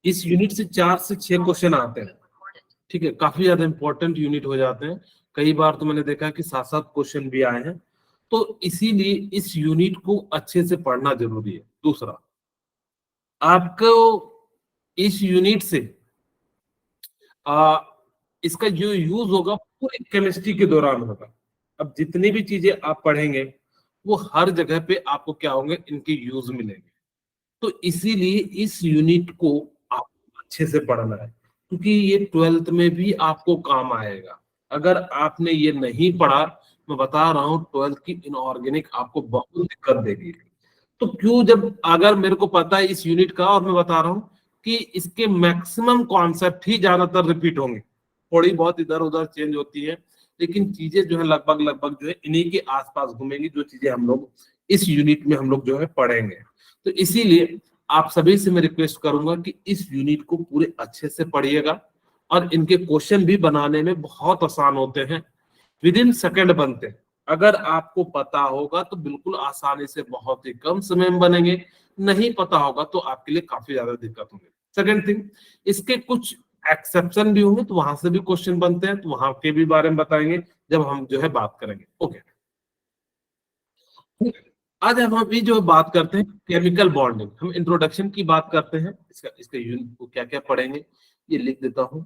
इस यूनिट से 4 से 6 क्वेश्चन आते हैं, ठीक है, काफी ज्यादा इंपॉर्टेंट यूनिट हो जाते हैं। कई बार तो मैंने देखा कि 7-7 क्वेश्चन भी आए हैं, तो इसीलिए इस यूनिट को अच्छे से पढ़ना जरूरी है। दूसरा, आपको इस यूनिट से इसका जो यूज होगा पूरी केमिस्ट्री के दौरान होगा। अब जितनी भी चीजें आप पढ़ेंगे वो हर जगह पे आपको क्या होंगे, इनके यूज मिलेंगे। तो इसीलिए इस यूनिट को आप अच्छे से पढ़ना है, क्योंकि ये 12th में भी आपको काम आएगा। अगर आपने ये नहीं पढ़ा, मैं बता रहा हूँ 12th की इनऑर्गेनिक आपको बहुत दिक्कत देगी। तो क्यों, जब अगर मेरे को पता है इस यूनिट का, और मैं बता रहा हूँ कि इसके मैक्सिमम कॉन्सेप्ट ही ज्यादातर रिपीट होंगे, थोड़ी बहुत इधर उधर चेंज होती है, लेकिन चीजें जो है लगभग लगभग जो है इन्हीं के आसपास घूमेंगी, जो चीजें हम लोग इस यूनिट में हम लोग जो है पढ़ेंगे। तो इसीलिए आप सभी से मैं रिक्वेस्ट करूंगा कि इस यूनिट को पूरे अच्छे से पढ़िएगा, और इनके क्वेश्चन भी बनाने में बहुत आसान होते हैं, विद इन सेकेंड बनते हैं। अगर आपको पता होगा तो बिल्कुल आसानी से बहुत ही कम समय में बनेंगे, नहीं पता होगा तो आपके लिए काफी ज्यादा दिक्कत होंगे। सेकेंड थिंग, इसके कुछ एक्सेप्शन भी होंगे, तो वहां से भी क्वेश्चन बनते हैं, तो वहां के भी बारे में बताएंगे जब हम जो है बात करेंगे। ओके, आज हम अभी जो बात करते हैं केमिकल बॉन्डिंग, हम इंट्रोडक्शन की बात करते हैं। इसका इसके यूनिट को क्या क्या पढ़ेंगे ये लिख देता हूं।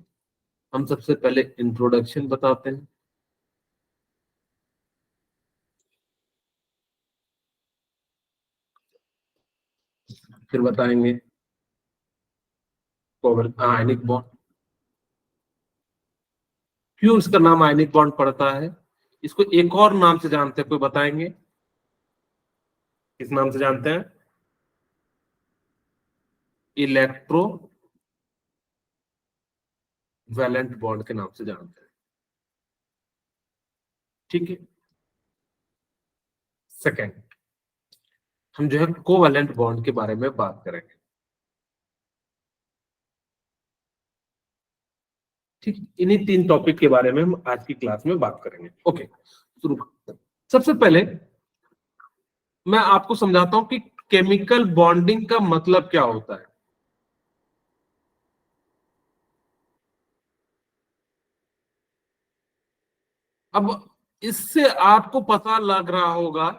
हम सबसे पहले इंट्रोडक्शन बताते हैं, फिर बताएंगे आयनिक बॉन्ड, क्यों इसका नाम आयनिक बॉन्ड पड़ता है, इसको एक और नाम से जानते हैं, कोई बताएंगे किस नाम से जानते हैं? इलेक्ट्रो वैलेंट बॉन्ड के नाम से जानते हैं, ठीक है। सेकेंड, हम जो है कोवैलेंट बॉन्ड के बारे में बात करेंगे, ठीक। इन्हीं 3 टॉपिक के बारे में हम आज की क्लास में बात करेंगे। ओके, शुरू करते हैं। सबसे पहले मैं आपको समझाता हूं कि केमिकल बॉन्डिंग का मतलब क्या होता है। अब इससे आपको पता लग रहा होगा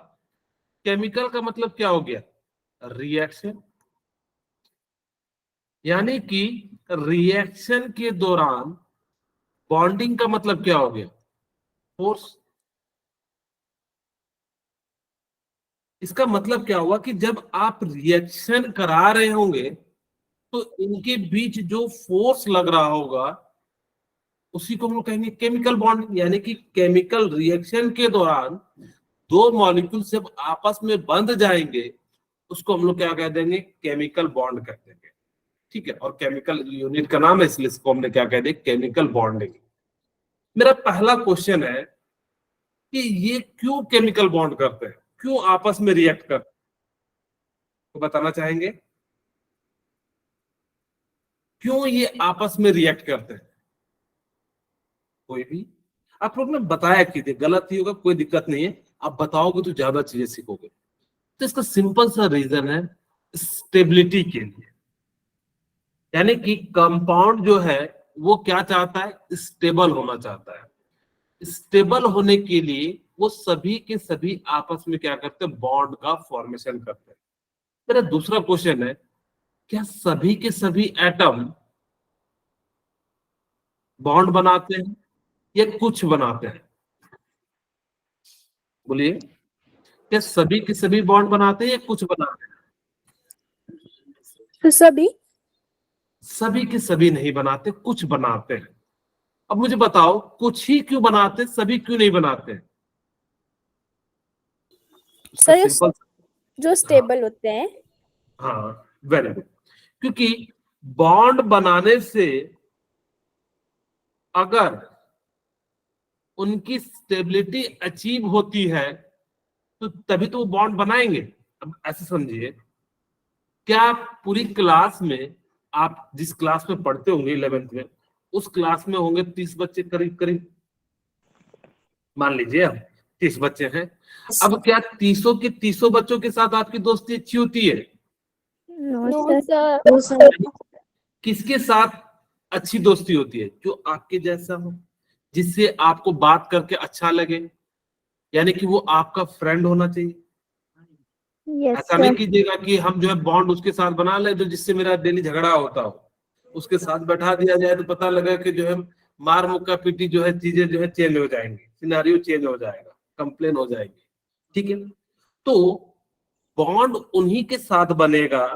केमिकल का मतलब क्या हो गया, रिएक्शन, यानी कि रिएक्शन के दौरान बॉन्डिंग का मतलब क्या हो गया, फोर्स। इसका मतलब क्या हुआ कि जब आप रिएक्शन करा रहे होंगे तो इनके बीच जो फोर्स लग रहा होगा उसी को हम लोग कहेंगे केमिकल बॉन्ड, यानी कि केमिकल रिएक्शन के दौरान दो मॉलिक्यूल जब आपस में बंध जाएंगे उसको हम लोग क्या कह देंगे, केमिकल बॉन्ड कह देंगे, ठीक है। और केमिकल यूनिट का नाम है, इसलिए इसको हमने क्या कह दिया, केमिकल बॉन्डिंग। मेरा पहला क्वेश्चन है कि ये क्यों केमिकल बॉन्ड करते हैं, क्यों आपस में रिएक्ट करते हैं, तो बताना चाहेंगे क्यों ये आपस में रिएक्ट करते हैं? कोई भी आप लोग ने बताया कीजिए, गलत ही होगा कोई दिक्कत नहीं है, आप बताओगे तो ज्यादा चीजें सीखोगे। तो इसका सिंपल सा रीजन है स्टेबिलिटी के लिए, यानी कि कंपाउंड जो है वो क्या चाहता है, स्टेबल होना चाहता है। स्टेबल होने के लिए वो सभी के सभी आपस में क्या करते हैं, बॉन्ड का फॉर्मेशन करते हैं। मेरा दूसरा क्वेश्चन है, क्या सभी के सभी एटम बॉन्ड बनाते हैं या कुछ बनाते हैं? बोलिए, क्या सभी के सभी बॉन्ड बनाते हैं या कुछ बनाते हैं? तो सभी के सभी नहीं बनाते, कुछ बनाते हैं। अब मुझे बताओ कुछ ही क्यों बनाते, सभी क्यों नहीं बनाते? उसका सर सिंपल, जो हाँ स्टेबल होते हैं। हाँ, वेरी गुड। क्योंकि बॉन्ड बनाने से अगर उनकी स्टेबिलिटी अचीव होती है तो तभी तो वो बॉन्ड बनाएंगे। अब ऐसे समझिए, क्या पूरी क्लास में, आप जिस क्लास में पढ़ते होंगे 11th में, उस क्लास में होंगे 30 बच्चे करीब करीब, मान लीजिए हम 30 बच्चे हैं। अब क्या 30 के 30 बच्चों के साथ आपकी दोस्ती अच्छी होती है? No sir. किसके साथ अच्छी दोस्ती होती है? जो आपके जैसा हो, जिससे आपको बात करके अच्छा लगे, यानी कि वो आपका फ्रेंड होना चाहिए। यस ऐसा नहीं सर। कीजिएगा कि हम जो है बॉन्ड उसके साथ बना ले जो जिससे मेरा डेली झगड़ा होता हो, उसके साथ बैठा दिया जाए तो पता लगा कि जो है मार मुक्का पीटी जो है चीजें जो है चेंज हो जाएंगी, सिनेरियो चेंज हो जाएगा, कंप्लेन हो जाएगी। ठीक है, तो बॉन्ड उन्हीं के साथ बनेगा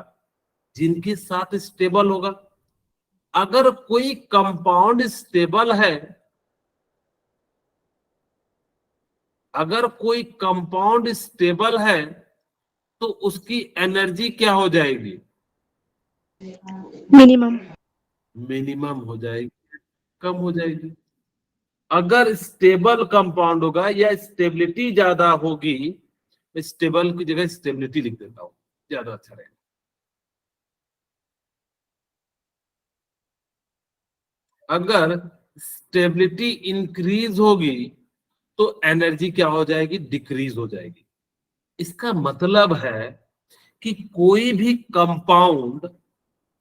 जिनके साथ स्टेबल होगा। अगर कोई कंपाउंड स्टेबल है, अगर कोई कंपाउंड स्टेबल है तो उसकी एनर्जी क्या हो जाएगी? मिनिमम। मिनिमम हो जाएगी, कम हो जाएगी। अगर स्टेबल कंपाउंड होगा या स्टेबिलिटी ज्यादा होगी, स्टेबल की जगह स्टेबिलिटी लिख देता हूं, ज्यादा अच्छा रहेगा। अगर स्टेबिलिटी इंक्रीज होगी तो एनर्जी क्या हो जाएगी? डिक्रीज हो जाएगी। इसका मतलब है कि कोई भी कंपाउंड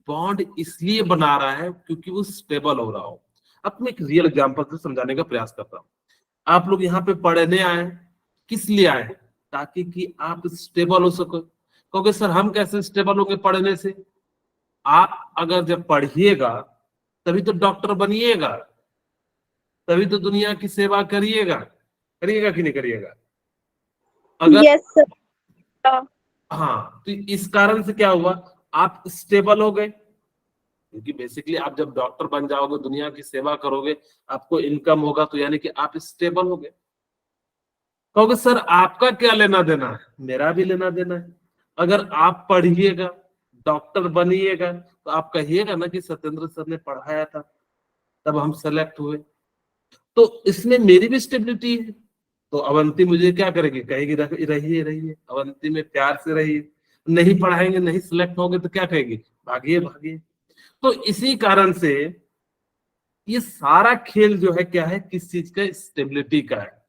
बॉन्ड इसलिए बना रहा है क्योंकि वो स्टेबल हो रहा हो। अब मैं एक रियल एग्जांपल से समझाने का प्रयास करता हूं। आप लोग यहाँ पे पढ़ने आए, किस लिए आए? ताकि कि आप स्टेबल हो सको। क्योंकि सर हम कैसे स्टेबल होंगे पढ़ने से? आप अगर जब पढ़िएगा तभी तो डॉक्टर बनिएगा, तभी तो दुनिया की सेवा करिएगा। करिएगा कि नहीं करिएगा? अगर यस सर। हाँ, तो इस कारण से क्या हुआ? आप स्टेबल हो गए, क्योंकि बेसिकली आप जब डॉक्टर बन जाओगे, दुनिया की सेवा करोगे, आपको इनकम होगा, तो यानी कि आप स्टेबल हो गए। कहोगे सर आपका क्या लेना देना है? मेरा भी लेना देना है। अगर आप पढ़िएगा, डॉक्टर बनिएगा, तो आप कहिएगा ना कि सत्येंद्र सर ने पढ़ाया था तब हम सेलेक्ट हुए, तो इसमें मेरी भी स्टेबिलिटी है। तो अवंती मुझे क्या करेगी? कहेगी रहिए रहिए, अवंती में प्यार से रहिए। नहीं पढ़ाएंगे, नहीं सिलेक्ट होंगे तो क्या कहेगी? भागिए भागिए। तो इसी कारण से ये सारा खेल जो है क्या है? किस चीज का? स्टेबिलिटी का है।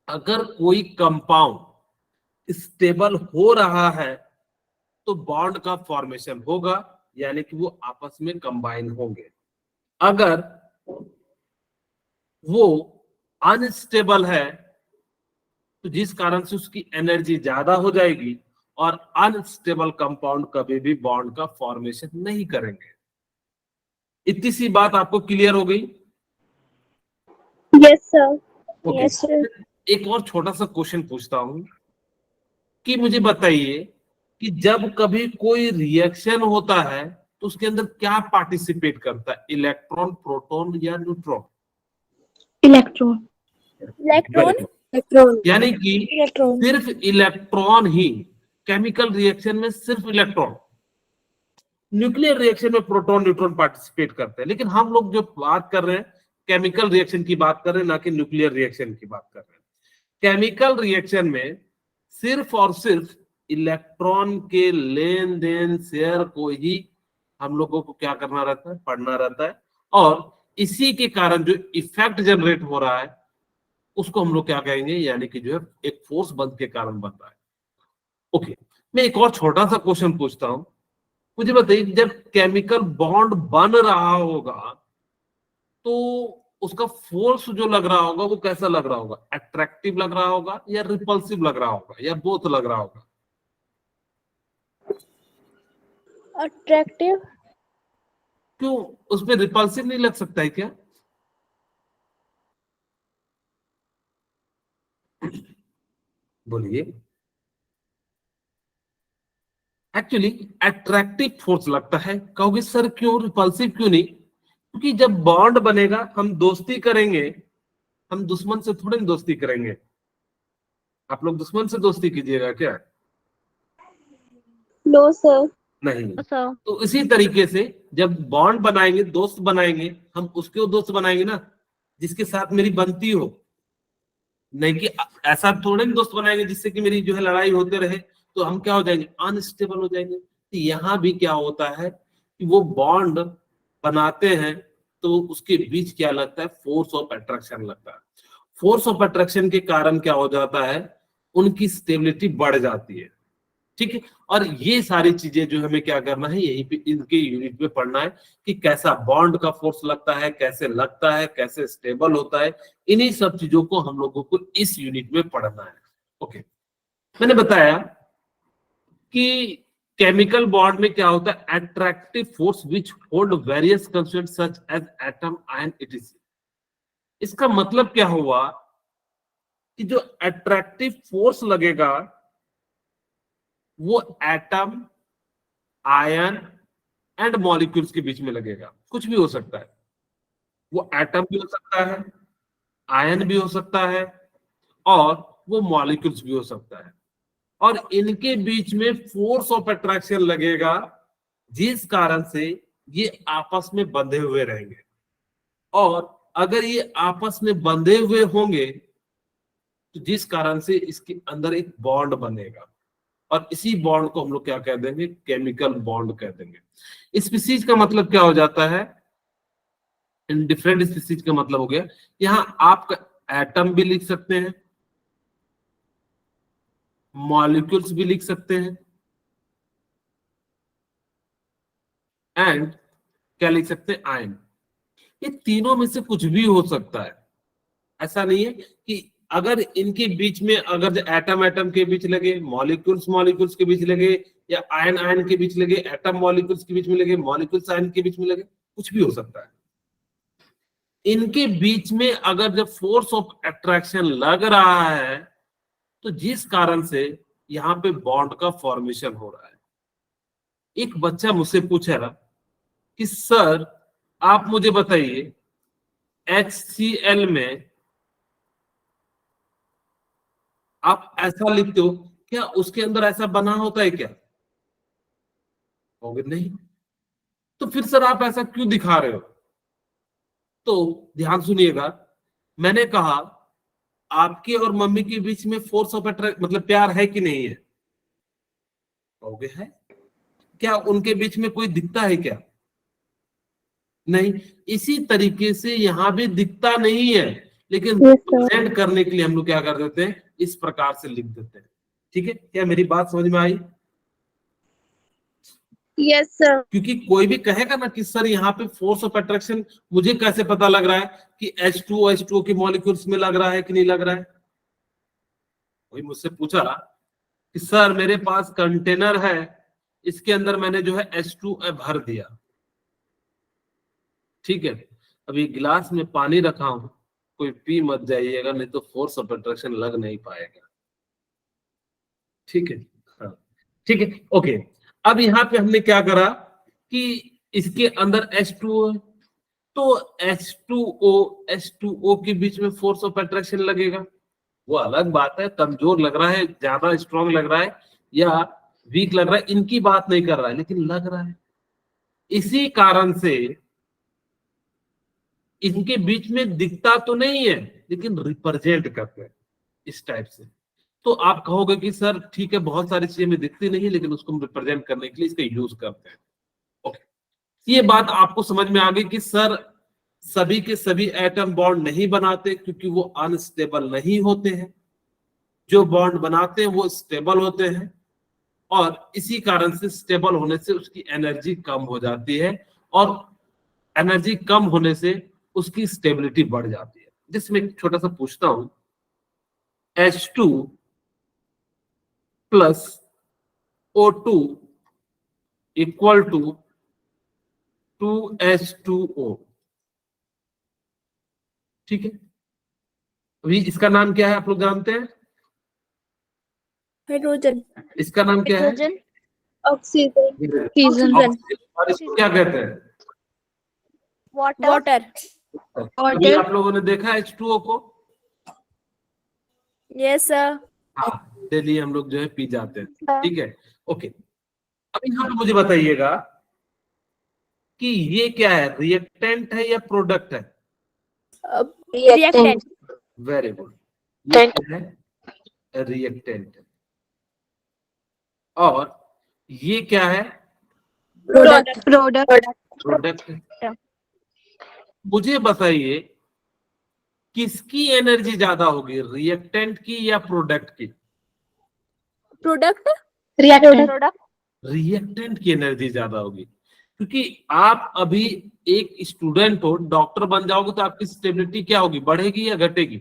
अगर कोई कंपाउंड स्टेबल हो रहा है तो बॉन्ड का फॉर्मेशन होगा, यानी कि वो आपस में कंबाइन होंगे। अगर वो अनस्टेबल है तो जिस कारण से उसकी एनर्जी ज्यादा हो जाएगी, और अनस्टेबल कंपाउंड कभी भी बॉन्ड का फॉर्मेशन नहीं करेंगे। इतनी सी बात आपको क्लियर हो गई? Yes sir. Okay, yes sir. एक और छोटा सा क्वेश्चन पूछता हूं कि मुझे बताइए कि जब कभी कोई रिएक्शन होता है तो उसके अंदर क्या पार्टिसिपेट करता है? इलेक्ट्रॉन, प्रोटॉन या neutron? Electron. Very electron. Good. Electron. यानी कि इलेक्ट्रॉन। सिर्फ इलेक्ट्रॉन ही, केमिकल रिएक्शन में सिर्फ इलेक्ट्रॉन। न्यूक्लियर रिएक्शन में प्रोटॉन न्यूट्रॉन पार्टिसिपेट करते हैं, लेकिन हम लोग जो बात कर रहे हैं केमिकल रिएक्शन की बात कर रहे हैं, ना कि न्यूक्लियर रिएक्शन की बात कर रहे हैं। केमिकल रिएक्शन में सिर्फ और सिर्फ इलेक्ट्रॉन के लेन देन शेयर को ही हम लोगों को क्या करना रहता है? पढ़ना रहता है। और इसी के कारण जो इफेक्ट जनरेट हो रहा है उसको हम लोग क्या कहेंगे? यानी कि जो है एक फोर्स बंद के कारण बन रहा है। ओके, मैं एक और छोटा सा क्वेश्चन पूछता हूं। मुझे बताइए, जब केमिकल बॉन्ड बन रहा होगा तो उसका फोर्स जो लग रहा होगा वो कैसा लग रहा होगा? अट्रैक्टिव लग रहा होगा या रिपल्सिव लग रहा होगा या बोथ लग रहा होगा? अट्रैक्टिव। क्यों? उसमें रिपल्सिव नहीं लग सकता है क्या? बोलिए। एक्चुअली अट्रैक्टिव फोर्स लगता है। कहोगे सर क्यों, रिपल्सिव क्यों नहीं? क्योंकि जब बॉन्ड बनेगा हम दोस्ती करेंगे, हम दुश्मन से थोड़ी ना दोस्ती करेंगे। आप लोग दुश्मन से दोस्ती कीजिएगा क्या? No sir. नहीं। सर। तो इसी तरीके से जब बॉन्ड बनाएंगे, दोस्त बनाएंगे, हम उसके दोस्त बनाएंगे ना जिसके साथ मेरी बनती हो। नहीं कि ऐसा थोड़े ना दोस्त बनाएंगे जिससे कि मेरी जो है लड़ाई होते रहे, तो हम क्या हो जाएंगे? अनस्टेबल हो जाएंगे। तो यहाँ भी क्या होता है कि वो बॉन्ड बनाते हैं तो उसके बीच क्या लगता है? फोर्स ऑफ अट्रैक्शन लगता है। फोर्स ऑफ अट्रैक्शन के कारण क्या हो जाता है? उनकी स्टेबिलिटी बढ़ जाती है। ठीक है। और ये सारी चीजें जो हमें क्या करना है, यहीं पे इनके यूनिट पे पढ़ना है कि कैसा बॉन्ड का फोर्स लगता है, कैसे लगता है, कैसे स्टेबल होता है। इन्हीं सब चीजों को हम लोगों को इस यूनिट में पढ़ना है। ओके, मैंने बताया कि केमिकल बॉन्ड में क्या होता है, attractive force which hold various constituents such as atom, ion, etc. इसका मतलब क्या हुआ कि जो अट्रैक्टिव फोर्स लगेगा वो एटम, आयन एंड मॉलिक्यूल्स के बीच में लगेगा। कुछ भी हो सकता है, वो एटम भी हो सकता है, आयन भी हो सकता है, और वो मॉलिक्यूल्स भी हो सकता है। और इनके बीच में फोर्स ऑफ अट्रैक्शन लगेगा, जिस कारण से ये आपस में बंधे हुए रहेंगे। और अगर ये आपस में बंधे हुए होंगे तो जिस कारण से इसके अंदर एक बॉन्ड बनेगा, और इसी बॉन्ड को हम लोग क्या कह देंगे, केमिकल बॉन्ड कह देंगे। स्पीसीज का मतलब क्या हो जाता है, इन डिफरेंट स्पीसीज का मतलब हो गया, यहां आप एटम भी लिख सकते हैं, मॉलिक्यूल्स भी लिख सकते हैं, एंड क्या लिख सकते हैं, आयन। ये तीनों में से कुछ भी हो सकता है। ऐसा नहीं है कि अगर इनके बीच में, अगर एटम एटम के बीच लगे, मॉलिक्यूल्स मॉलिक्यूल्स के बीच लगे, या आयन आयन के बीच लगे, एटम मॉलिक्यूल्स के बीच में लगे, मॉलिक्यूल्स आयन के बीच में लगे, कुछ भी हो सकता है। इनके बीच में अगर जब फोर्स ऑफ अट्रैक्शन लग रहा है तो जिस कारण से यहां पे बॉन्ड का फॉर्मेशन हो रहा है। एक बच्चा मुझसे पूछा कि सर आप मुझे बताइए, HCl में आप ऐसा लिखते हो, क्या उसके अंदर ऐसा बना होता है क्या? होगा नहीं। तो फिर सर आप ऐसा क्यों दिखा रहे हो? तो ध्यान सुनिएगा, मैंने कहा आपके और मम्मी के बीच में फोर्स ऑफ अट्रैक्ट मतलब प्यार है कि नहीं है? कहोगे है। क्या उनके बीच में कोई दिखता है क्या? नहीं। इसी तरीके से यहां भी दिखता नहीं है, लेकिन Yes, sir. रिप्रेजेंट करने के लिए हम लोग क्या कर देते हैं, इस प्रकार से लिख देते हैं। ठीक है, क्या मेरी बात समझ में आई? Yes, sir. क्योंकि कोई भी कहेगा ना कि सर यहाँ पे फोर्स ऑफ अट्रैक्शन मुझे कैसे पता लग रहा है कि H2O के मॉलिक्यूल्स में लग रहा है कि नहीं लग रहा है। कोई मुझसे पूछा कि सर मेरे पास कंटेनर है, इसके अंदर मैंने जो है H2O भर दिया, ठीक है, अभी गिलास में पानी रखा हूं, कोई पी मत जाइएगा, नहीं तो फोर्स ऑफ अट्रैक्शन लग नहीं पाएगा। ठीक है, हाँ, ठीक है, ओके। अब यहाँ पे हमने क्या करा कि इसके अंदर H2O है, तो H2O के बीच में फोर्स ऑफ अट्रैक्शन लगेगा। वो अलग बात है, कमजोर लग रहा है, ज्यादा स्ट्रांग लग रहा है या वीक लग रहा है, इनकी बात नहीं कर रहा है, लेकिन लग रहा है। इसी कारण से इनके बीच में दिखता तो नहीं है, लेकिन रिप्रेजेंट करते हैं इस टाइप से। तो आप कहोगे कि सर ठीक है, बहुत सारी चीजें में दिखती नहीं है, लेकिन उसको हम रिप्रेजेंट करने के लिए इसका यूज करते हैं। ओके, ये बात आपको समझ में आ गई कि सर सभी के सभी एटम बॉन्ड नहीं बनाते, क्योंकि वो अनस्टेबल नहीं होते हैं। जो बॉन्ड बनाते हैं वो स्टेबल होते हैं, और इसी कारण से स्टेबल होने से उसकी एनर्जी कम हो जाती है, और एनर्जी कम होने से उसकी स्टेबिलिटी बढ़ जाती है। जिसमें एक छोटा सा पूछता हूं, H2 plus O2 equal to 2H2O, ठीक है। अभी इसका नाम क्या है, आप लोग जानते हैं? हाइड्रोजन। इसका नाम क्या है? हाइड्रोजन। ऑक्सीजन। ऑक्सीजन। और इसको क्या कहते हैं? वाटर। अभी आप लोगों ने देखा H2O को? Yes sir. हाँ, डेली हम लोग जो है पी जाते हैं, ठीक है, ओके। अब यहाँ पे मुझे बताइएगा कि ये क्या है, रिएक्टेंट है या प्रोडक्ट है? रिएक्टेंट। वेरी गुड, ये क्या है, रिएक्टेंट। और ये क्या है? प्रोडक्ट। प्रोडक्ट है। मुझे बताइए किसकी एनर्जी ज्यादा होगी, रिएक्टेंट की या प्रोडक्ट की? प्रोडक्ट। Reactant. रिएक्टेंट की एनर्जी ज्यादा होगी, क्योंकि आप अभी एक स्टूडेंट हो, डॉक्टर बन जाओगे तो आपकी स्टेबिलिटी क्या होगी, बढ़ेगी या घटेगी?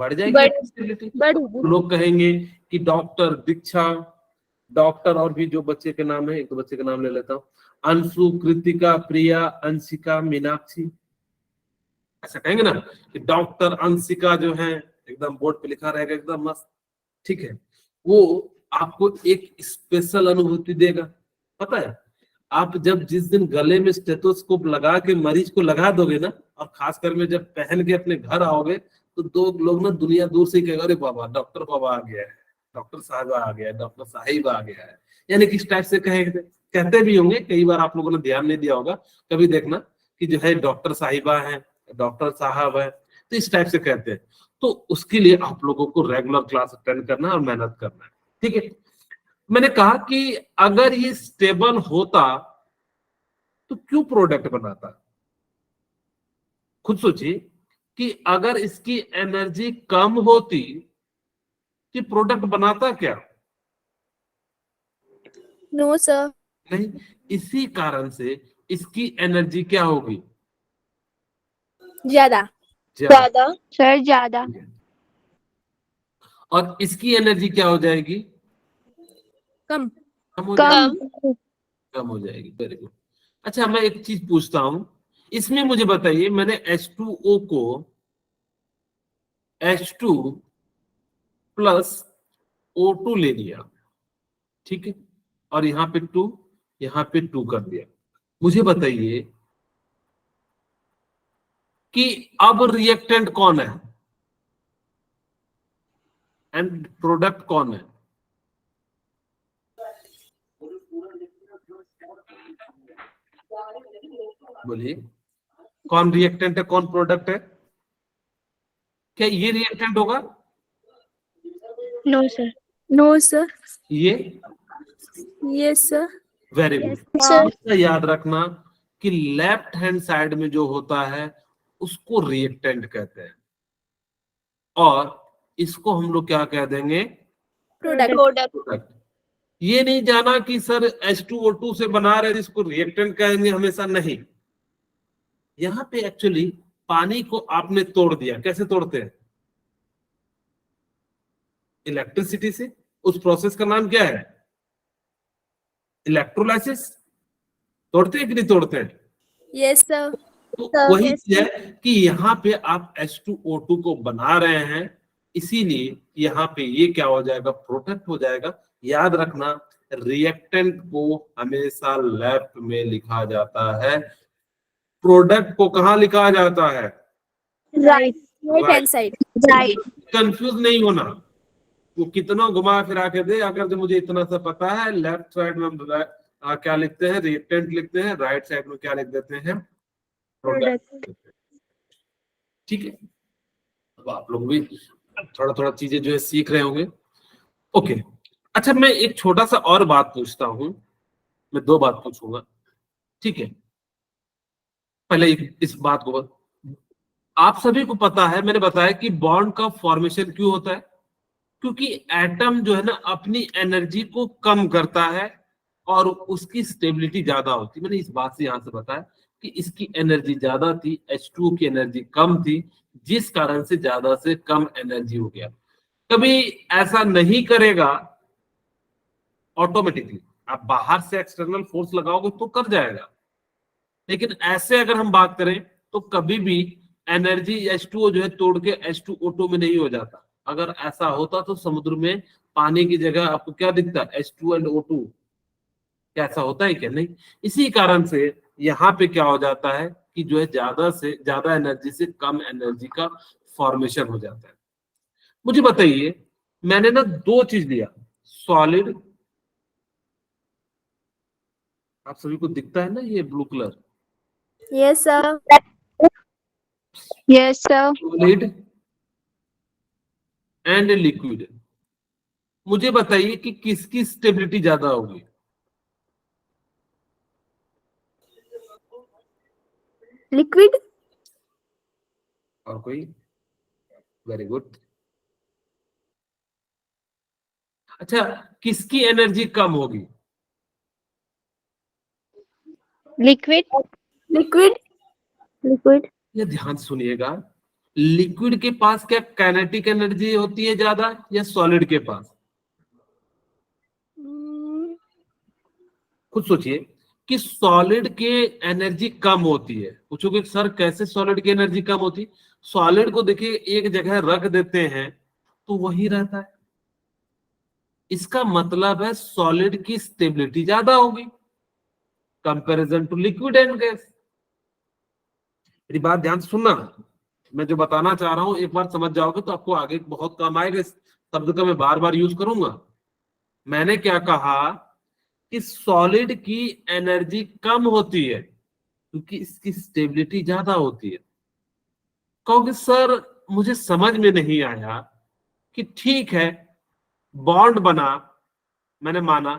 बढ़ जाएगी आपकी स्टेबिलिटी। लोग कहेंगे कि डॉक्टर दीक्षा, डॉक्टर और भी जो बच्चे के नाम है, एक दो बच्चे के नाम ले लेता हूँ, अंशु, कृतिका, प्रिया, अंशिका, मीनाक्षी, ऐसा कहेंगे ना कि डॉक्टर अंशिका जो है, एकदम बोर्ड पे लिखा रहेगा एकदम मस्त, ठीक है, वो आपको एक स्पेशल अनुभूति देगा। पता है, आप जब जिस दिन गले में स्टेथोस्कोप लगा के मरीज को लगा दोगे ना, और खासकर में जब पहन के अपने घर आओगे, तो दो लोग ना दुनिया दूर से ही कहेगा, अरे बाबा डॉक्टर बाबा आ गया है, डॉक्टर साहब आ गया है, डॉक्टर साहिब आ गया है, यानी किस टाइप से कहेंगे, कहते भी होंगे, कई बार आप लोगों ने ध्यान नहीं दिया होगा, कभी देखना कि जो है डॉक्टर साहिबा है, डॉक्टर साहब है, तो इस टाइप से कहते हैं। तो उसके लिए आप लोगों को रेगुलर क्लास अटेंड करना है और मेहनत करना है, ठीक है। मैंने कहा कि अगर ये स्टेबल होता तो क्यों प्रोडक्ट बनाता? खुद सोचिए कि अगर इसकी एनर्जी कम होती कि प्रोडक्ट बनाता क्या? No, sir. नहीं, इसी कारण से इसकी एनर्जी क्या होगी, ज्यादा. ज्यादा। सर ज्यादा. और इसकी एनर्जी क्या हो जाएगी, कम. कम हो जाएगी, कम. कम हो जाएगी। Very good. अच्छा, मैं एक चीज पूछता हूं, इसमें मुझे बताइए, मैंने H2O को H2 प्लस O2 ले लिया, ठीक है, और यहाँ पे 2, यहाँ पे 2 कर दिया। मुझे बताइए कि अब रिएक्टेंट कौन है एंड प्रोडक्ट कौन है? बोलिए, कौन रिएक्टेंट है, कौन प्रोडक्ट है? क्या ये रिएक्टेंट होगा? No, sir. No, sir. ये? Yes, sir. Very good. sir. इसका याद रखना कि लेफ्ट हैंड साइड में जो होता है उसको रिएक्टेंट कहते हैं, और इसको हम लोग क्या कह देंगे, Product. ये नहीं जाना कि सर H2O2 से बना रहे इसको रिएक्टेंट कहेंगे हमेशा, नहीं। यहाँ पे एक्चुअली पानी को आपने तोड़ दिया, कैसे तोड़ते हैं, इलेक्ट्रिसिटी से। उस प्रोसेस का नाम क्या है, इलेक्ट्रोलाइसिस। तोड़ते हैं कि नहीं तोड़ते हैं? Yes, sir. तो वही चीज है कि यहाँ पे आप H2O2 को बना रहे हैं, इसीलिए यहाँ पे ये क्या हो जाएगा, प्रोडक्ट हो जाएगा। याद रखना, रिएक्टेंट को हमेशा लेफ्ट में लिखा जाता है, प्रोडक्ट को कहाँ लिखा जाता है, Right. Right hand side. Right. Confuse नहीं होना। वो कितना घुमा फिरा के दे, अगर जो मुझे इतना सा पता है, लेफ्ट साइड में हम क्या लिखते हैं, रिएक्टेंट लिखते हैं, राइट साइड में क्या लिख देते हैं, प्रोडक्ट। ठीक है, अब आप लोग भी थोड़ा थोड़ा चीजें जो है सीख रहे होंगे। ओके, अच्छा, मैं एक छोटा सा और बात पूछता हूं, मैं 2 बात पूछूंगा, ठीक है। पहले इस बात को, आप सभी को पता है, मैंने बताया कि बॉन्ड का फॉर्मेशन क्यों होता है, क्योंकि एटम जो है ना अपनी एनर्जी को कम करता है और उसकी स्टेबिलिटी ज्यादा होती है। मैंने इस बात से यहां से बताया कि इसकी एनर्जी ज्यादा थी, H2 की एनर्जी कम थी, जिस कारण से ज्यादा से कम एनर्जी हो गया। कभी ऐसा नहीं करेगा ऑटोमेटिकली, आप बाहर से एक्सटर्नल फोर्स लगाओगे तो कर जाएगा, लेकिन ऐसे अगर हम बात करें तो कभी भी एनर्जी H2O जो है तोड़ के H2O2 में नहीं हो जाता। अगर ऐसा होता तो समुद्र में पानी की जगह आपको क्या दिखता, H2 एंड O2। क्या ऐसा होता है क्या? नहीं। इसी कारण से यहाँ पे क्या हो जाता है कि जो है ज्यादा से ज्यादा एनर्जी से कम एनर्जी का फॉर्मेशन हो जाता है। मुझे बताइए, मैंने ना 2 चीज लिया, सॉलिड, आप सभी को दिखता है ना ये blue colour, Yes, sir. Yes, sir. Solid and liquid. मुझे बताइए कि किसकी स्टेबिलिटी ज्यादा होगी? Liquid. और कोई? Very good. अच्छा, किसकी एनर्जी कम होगी? लिक्विड। Liquid. Liquid. ये ध्यान सुनिएगा, लिक्विड के पास क्या काइनेटिक एनर्जी होती है ज्यादा या सॉलिड के पास? Mm, खुद सोचिए कि सॉलिड के एनर्जी कम होती है। पूछोगे सर कैसे सॉलिड की एनर्जी कम होती? सॉलिड को देखिए एक जगह रख देते हैं तो वही रहता है। इसका मतलब है सॉलिड की स्टेबिलिटी ज्यादा होगी comparison to liquid and gas. मेरी बात ध्यान से सुनना, मैं जो बताना चाह रहा हूं एक बार समझ जाओगे तो आपको आगे बहुत काम आएगा। इस शब्द का मैं बार बार यूज करूंगा। मैंने क्या कहा कि सॉलिड की एनर्जी कम होती है क्योंकि इसकी स्टेबिलिटी ज्यादा होती है। कहोगे सर मुझे समझ में नहीं आया कि ठीक है बॉन्ड बना, मैंने माना,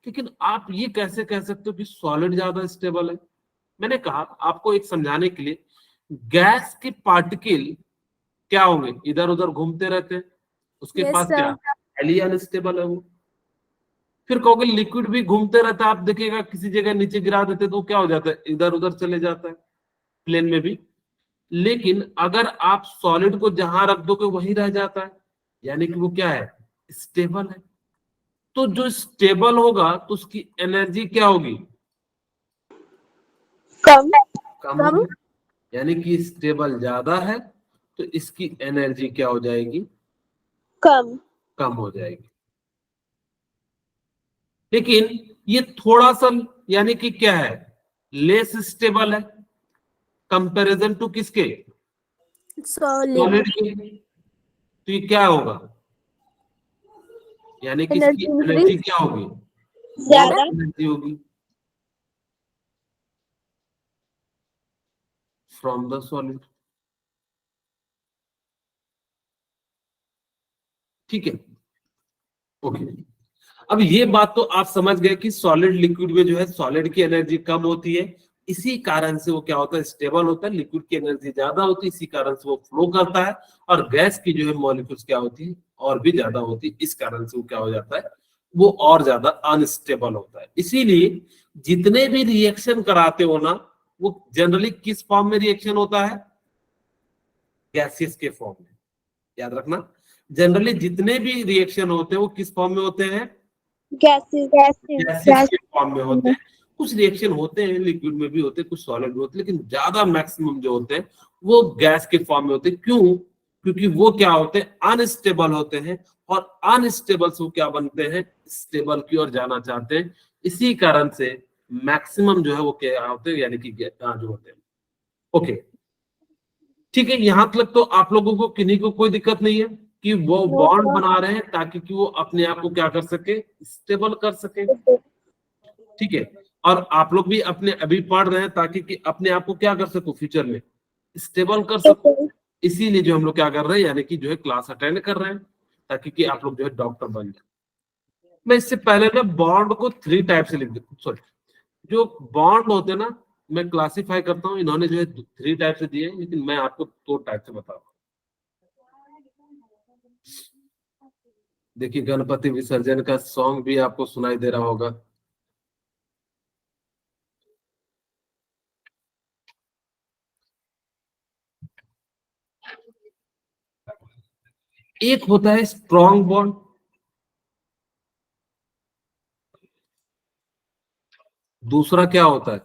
लेकिन आप ये कैसे कह सकते हो कि सॉलिड ज्यादा स्टेबल है? मैंने कहा आपको एक समझाने के लिए, गैस के पार्टिकल क्या होंगे, इधर उधर घूमते रहते हैं, उसके yes, पास sir. क्या हाईली अनस्टेबल है वो। फिर कहोगे लिक्विड भी घूमते रहता है, आप देखिएगा किसी जगह नीचे गिरा देते तो क्या हो जाता है, इधर उधर चले जाता है प्लेन में भी। लेकिन अगर आप सॉलिड को जहां रख दोगे वहीं रह जाता है, यानी कि वो क्या है, स्टेबल है। तो जो स्टेबल होगा तो उसकी एनर्जी क्या होगी, कम। कम कम। होगी। यानी कि स्टेबल ज्यादा है तो इसकी एनर्जी क्या हो जाएगी, कम। कम हो जाएगी। लेकिन ये थोड़ा सा यानी कि क्या है, लेस स्टेबल है कंपैरिजन टू किसके, Solid. सॉलिड के। तो ये क्या होगा, यानी कि इसकी Energy एनर्जी increase. क्या होगी, मोर ज्यादा। एनर्जी होगी फ्रॉम द सॉलिड। ठीक है, ओके। अब ये बात तो आप समझ गए कि सॉलिड लिक्विड में जो है सॉलिड की एनर्जी कम होती है, इसी कारण से वो क्या होता है, स्टेबल होता है। लिक्विड की एनर्जी ज्यादा होती है, इसी कारण से वो फ्लो करता है। और गैस की जो है मॉलिक्यूल्स क्या होती है, और भी ज्यादा होती है, इस कारण से वो क्या हो जाता है, वो और ज्यादा अनस्टेबल होता है। इसीलिए जितने भी रिएक्शन कराते हो ना, वो जनरली किस फॉर्म में रिएक्शन होता है, गैसेस के फॉर्म में। याद रखना, जनरली जितने भी रिएक्शन होते हैं वो किस फॉर्म में होते हैं, गैसेस। गैसेस। गैसेस के फॉर्म में होते हैं। कुछ रिएक्शन होते हैं लिक्विड में भी होते हैं, कुछ सॉलिड में होते हैं, लेकिन ज्यादा मैक्सिमम जो होते हैं वो गैस के फॉर्म में होते हैं। क्यों? क्योंकि वो क्या होते हैं, अनस्टेबल होते हैं। और अनस्टेबल से वो क्या बनते हैं, स्टेबल की ओर जाना चाहते हैं। इसी कारण से मैक्सिमम जो है वो क्या होते हैं, यानी कि जो होते हैं। ओके, ठीक है, यहां तक तो आप लोगों को किन्हीं को कोई दिक्कत नहीं है कि वो नो बॉन्ड सर। बना रहे हैं ताकि कि वो अपने आप को क्या कर सके, स्टेबल कर सके। ठीक है, और आप लोग भी अपने अभी पढ़ रहे हैं ताकि कि अपने आप को क्या कर सको, फ्यूचर में स्टेबल कर सको। इसीलिए जो हम लोग क्या कर रहे हैं, यानी कि जो है क्लास अटेंड कर रहे हैं ताकि कि आप लोग जो है डॉक्टर बन जाए। मैं इससे पहले ना बॉन्ड को 3 टाइप से लिख देता, सॉरी, जो बॉन्ड होते हैं ना, मैं क्लासिफाई करता हूँ, इन्होंने जो है 3 टाइप से दिए हैं, लेकिन मैं आपको 2 टाइप से बता रहा हूँ। देखिए गणपति विसर्जन का सॉन्ग भी आपको सुनाई दे रहा होगा। एक होता है स्ट्रॉन्ग बॉन्ड, दूसरा क्या होता है,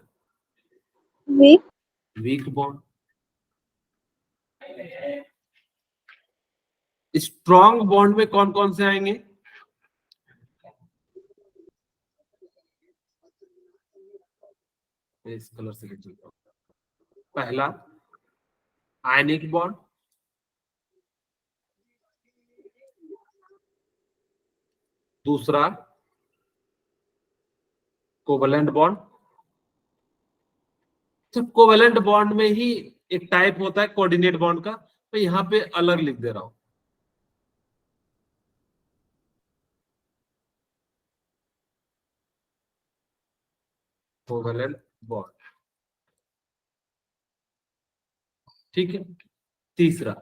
weak. Weak bond. Strong bond में कौन कौन से आएंगे, मैं इस कलर से लिख देता हूं। पहला आयनिक बॉन्ड, दूसरा कोवलेंट बॉन्ड। सिर्फ कोवलेंट बॉन्ड में ही एक टाइप होता है कोऑर्डिनेट बॉन्ड का, मैं यहाँ पे अलग लिख दे रहा हूं। कोवलेंट बॉन्ड, ठीक है। तीसरा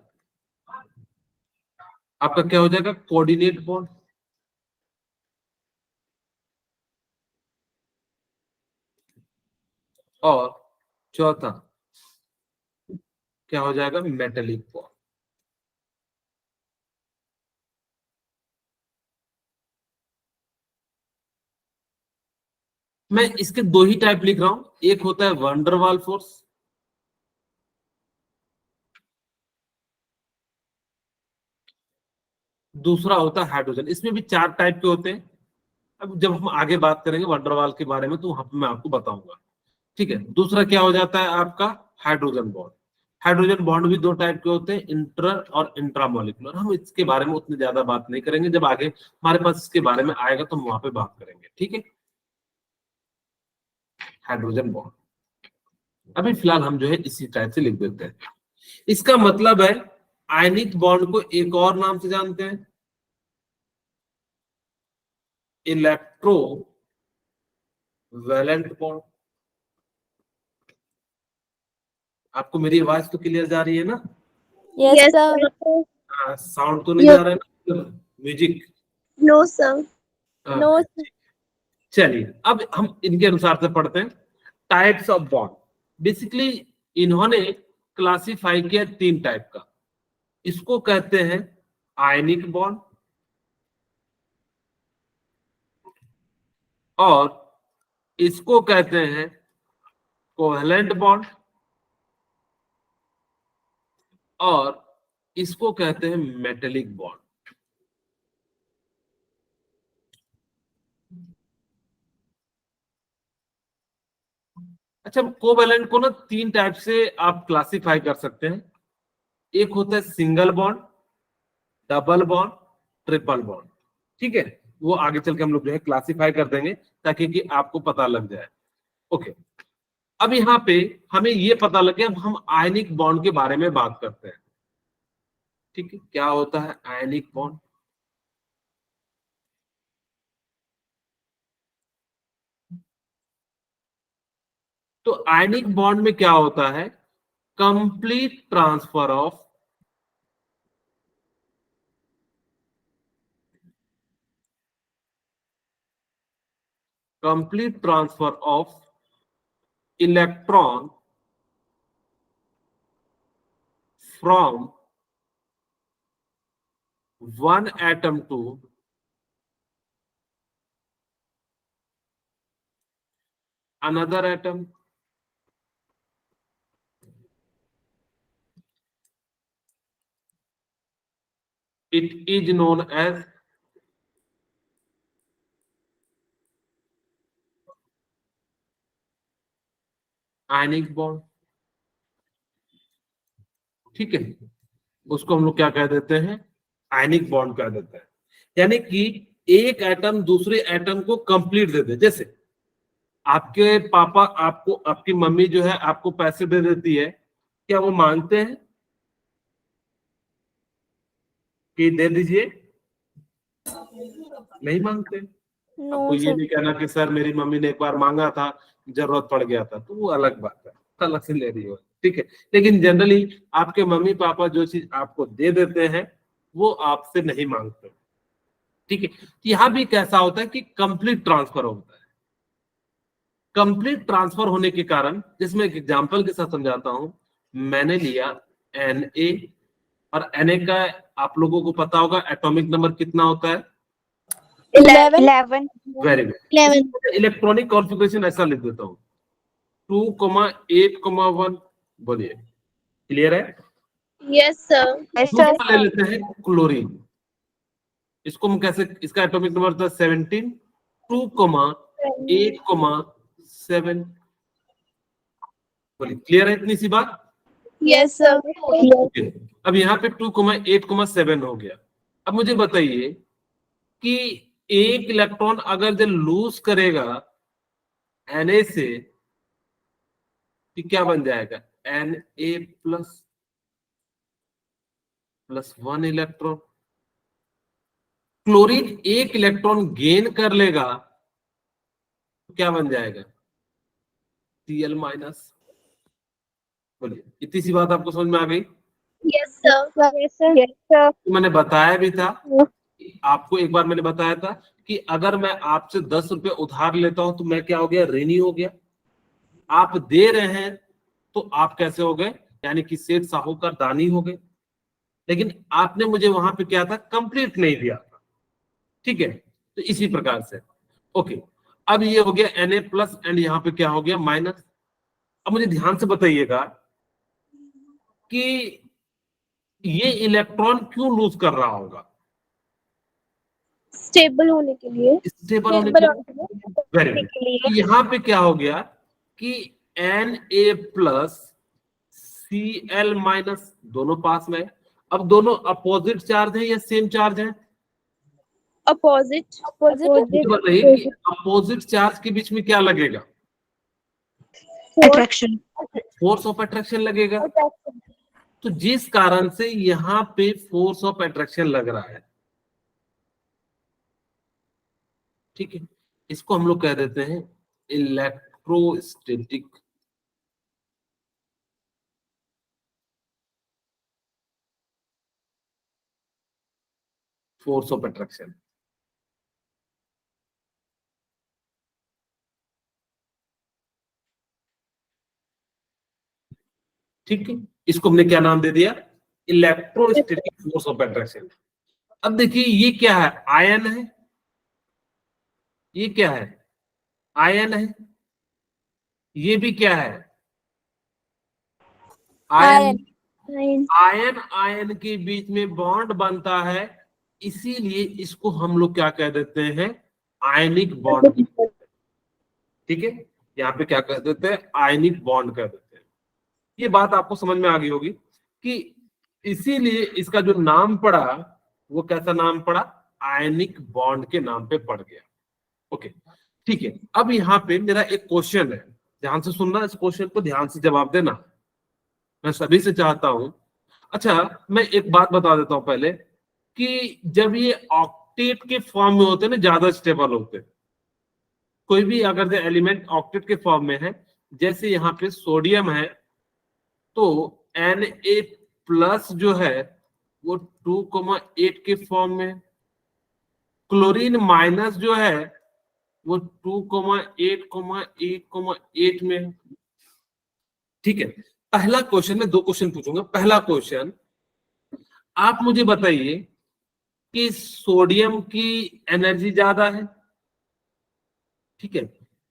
आपका क्या हो जाएगा, कोऑर्डिनेट बॉन्ड। और चौथा क्या हो जाएगा, मेटेलिक बॉन्ड। मैं इसके दो ही टाइप लिख रहा हूं, एक होता है वैन डर वाल फोर्स, दूसरा होता है हाइड्रोजन। इसमें भी चार टाइप के होते हैं। अब जब हम आगे बात करेंगे वैन डर वाल के बारे में तो वहां पे मैं आपको बताऊंगा। ठीक है, दूसरा क्या हो जाता है आपका, हाइड्रोजन बॉन्ड। हाइड्रोजन बॉन्ड भी दो टाइप के होते हैं, इंटर और इंट्रामोलिकुलर। हम इसके बारे में उतनी ज्यादा बात नहीं करेंगे, जब आगे हमारे पास इसके बारे में आएगा तो हम वहां पे बात करेंगे। ठीक है, हाइड्रोजन बॉन्ड अभी फिलहाल हम जो है इसी टाइप से लिख देते हैं। इसका मतलब है आयनिक बॉन्ड को एक और नाम से जानते हैं, इलेक्ट्रो वैलेंट बॉन्ड। आपको मेरी आवाज तो क्लियर जा रही है ना? Yes, Yes, sir. sir. Sound तो नहीं Yes. जा रहा है ना म्यूजिक? No, sir. No, हाँ, चलिए अब हम इनके अनुसार से पढ़ते हैं। टाइप्स ऑफ बॉन्ड, बेसिकली इन्होंने क्लासिफाई किया तीन टाइप का। इसको कहते हैं आयनिक बॉन्ड, और इसको कहते हैं कोवैलेंट बॉन्ड, और इसको कहते हैं मेटेलिक बॉन्ड। अच्छा, कोवैलेंट को ना तीन टाइप से आप क्लासिफाई कर सकते हैं। एक होता है single bond, double bond, triple bond. ठीक है, वो आगे चल के हम लोग जो है क्लासिफाई कर देंगे ताकि कि आपको पता लग जाए। ओके, अब यहाँ पे हमें ये पता लगे, अब हम आयनिक बॉन्ड के बारे में बात करते हैं। ठीक है, क्या होता है आयनिक बॉन्ड? तो आयनिक बॉन्ड में क्या होता है, complete transfer of electron from one atom to another atom. It is known as ionic bond. ठीक है, उसको हम लोग क्या कह देते हैं, आयनिक बॉन्ड कह देते हैं। यानी कि एक एटम दूसरे एटम को कंप्लीट दे दे। जैसे आपके पापा आपको, आपकी मम्मी जो है आपको पैसे दे देती है, क्या वो मांगते हैं कि दे दीजिए? नहीं मांगते। no, आपको ये sir. नहीं कहना कि सर मेरी मम्मी ने एक बार मांगा था, जरूरत पड़ गया था, तो वो अलग बात है, अलग से ले रही हो। ठीक है, लेकिन जनरली आपके मम्मी पापा जो चीज आपको दे देते हैं वो आपसे नहीं मांगते। ठीक है, यहाँ भी कैसा होता है कि कंप्लीट ट्रांसफर होता है। कंप्लीट ट्रांसफर होने के कारण, जिसमें एक एग्जांपल के साथ समझाता हूं, मैंने लिया Na, और Na का आप लोगों को पता होगा एटॉमिक नंबर कितना होता है? 11. Very good. 11. इलेक्ट्रॉनिक कॉन्फ़िगरेशन ऐसा लिख देता हूँ 2,8,1। बोलिए, क्लियर है? Yes, sir. दूसरा ले लेते हैं क्लोरीन। इसको हम कैसे, इसका एटॉमिक नंबर था 17, 2,8,7। बोलिए, क्लियर है इतनी सी बात? Yes, sir. Okay. अब यहाँ पे 2,8,7 हो गया। अब मुझे बताइए कि एक इलेक्ट्रॉन अगर जब लूज करेगा Na से, कि क्या बन जाएगा, Na प्लस 1 इलेक्ट्रॉन। क्लोरीन एक इलेक्ट्रॉन गेन कर लेगा तो क्या बन जाएगा, Cl माइनस। बोलिए, इतनी सी बात आपको समझ में आ गई? Yes, sir. Yes, sir. Yes, sir. तो मैंने बताया भी था, आपको एक बार मैंने बताया था कि अगर मैं आपसे 10 रुपए उधार लेता हूं तो मैं क्या हो गया, ऋणी हो गया। आप दे रहे हैं तो आप कैसे हो गए, यानी कि सेठ साहूकार दानी हो गए। लेकिन आपने मुझे वहां पे क्या था, कंप्लीट नहीं दिया था। ठीक है, तो इसी प्रकार से ओके। अब ये हो गया Na प्लस एंड यहाँ पे क्या हो गया माइनस। अब मुझे ध्यान से बताइएगा कि ये इलेक्ट्रॉन क्यों लूज कर रहा होगा। स्टेबल होने के लिए। स्टेबल होने के लिए, वेरी गुड। तो यहाँ पे क्या हो गया कि Na प्लस Cl माइनस दोनों पास में है। अब दोनों अपोजिट चार्ज है या सेम चार्ज है। अपोजिट। मुझे बताइए कि अपोजिट चार्ज के बीच में क्या लगेगा, अट्रैक्शन। फोर्स ऑफ अट्रैक्शन लगेगा। तो जिस कारण से यहाँ पे फोर्स ऑफ अट्रैक्शन लग रहा है, ठीक है, इसको हम लोग कह देते हैं इलेक्ट्रोस्टैटिक फोर्स ऑफ अट्रैक्शन। ठीक है, इसको हमने क्या नाम दे दिया, इलेक्ट्रोस्टैटिक फोर्स ऑफ अट्रैक्शन। अब देखिए ये क्या है, आयन है, ये क्या है, आयन है, ये भी क्या है, आयन। आयन आयन के बीच में बॉन्ड बनता है, इसीलिए इसको हम लोग क्या कह देते हैं, आयनिक बॉन्ड। ठीक है, यहाँ पे क्या कह देते हैं, आयनिक बॉन्ड कह देते हैं। ये बात आपको समझ में आ गई होगी कि इसीलिए इसका जो नाम पड़ा वो कैसा नाम पड़ा, आयनिक बॉन्ड के नाम पे पड़ गया। ओके, ठीक है। अब यहाँ पे मेरा एक क्वेश्चन है, ध्यान से सुनना, इस क्वेश्चन को ध्यान से जवाब देना, मैं सभी से चाहता हूं। अच्छा, मैं एक बात बता देता हूं पहले कि जब ये ऑक्टेट के फॉर्म में होते हैं ना, ज्यादा स्टेबल होते हैं। कोई भी अगर एलिमेंट ऑक्टेट के फॉर्म में है, जैसे यहाँ पे सोडियम है, तो Na प्लस जो है वो 2,8 के फॉर्म में, क्लोरीन माइनस जो है वो 2,8,8,8 में। ठीक है, पहला क्वेश्चन, में 2 क्वेश्चन पूछूंगा। पहला क्वेश्चन, आप मुझे बताइए कि सोडियम की एनर्जी ज्यादा है, ठीक है,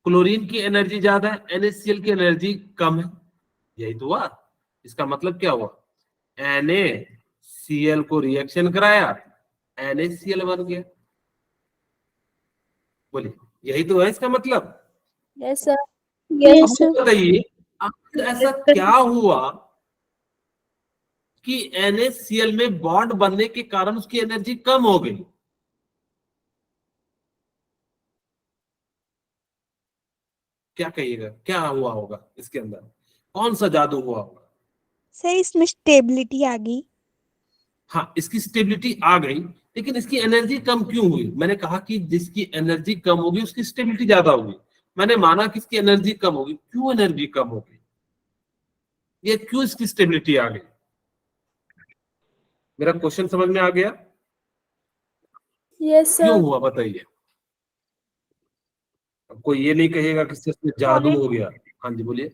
क्लोरीन की एनर्जी ज्यादा है, NaCl की एनर्जी कम है। यही तो हुआ। इसका मतलब क्या हुआ, NaCl को रिएक्शन कराया, NaCl बन गया। बोलिए, यही तो है इसका मतलब। Yes, sir. अब मुझे बताइए आखिर ऐसा क्या हुआ कि NaCl में बॉन्ड बनने के कारण उसकी एनर्जी कम हो गई। क्या कहिएगा, क्या हुआ होगा इसके अंदर, कौन सा जादू हुआ होगा। सर इसमें स्टेबिलिटी आ गई। हाँ, इसकी स्टेबिलिटी आ गई, लेकिन इसकी एनर्जी कम क्यों हुई। मैंने कहा कि जिसकी एनर्जी कम होगी उसकी स्टेबिलिटी ज्यादा होगी। मैंने माना कि इसकी एनर्जी कम होगी, क्यों एनर्जी कम होगी, ये क्यों इसकी स्टेबिलिटी आ गई। मेरा क्वेश्चन समझ में आ गया, यस क्यों सर। हुआ बताइए। अब कोई ये नहीं कहेगा कि सिर्फ जादू हो गया। हाँ जी बोलिए।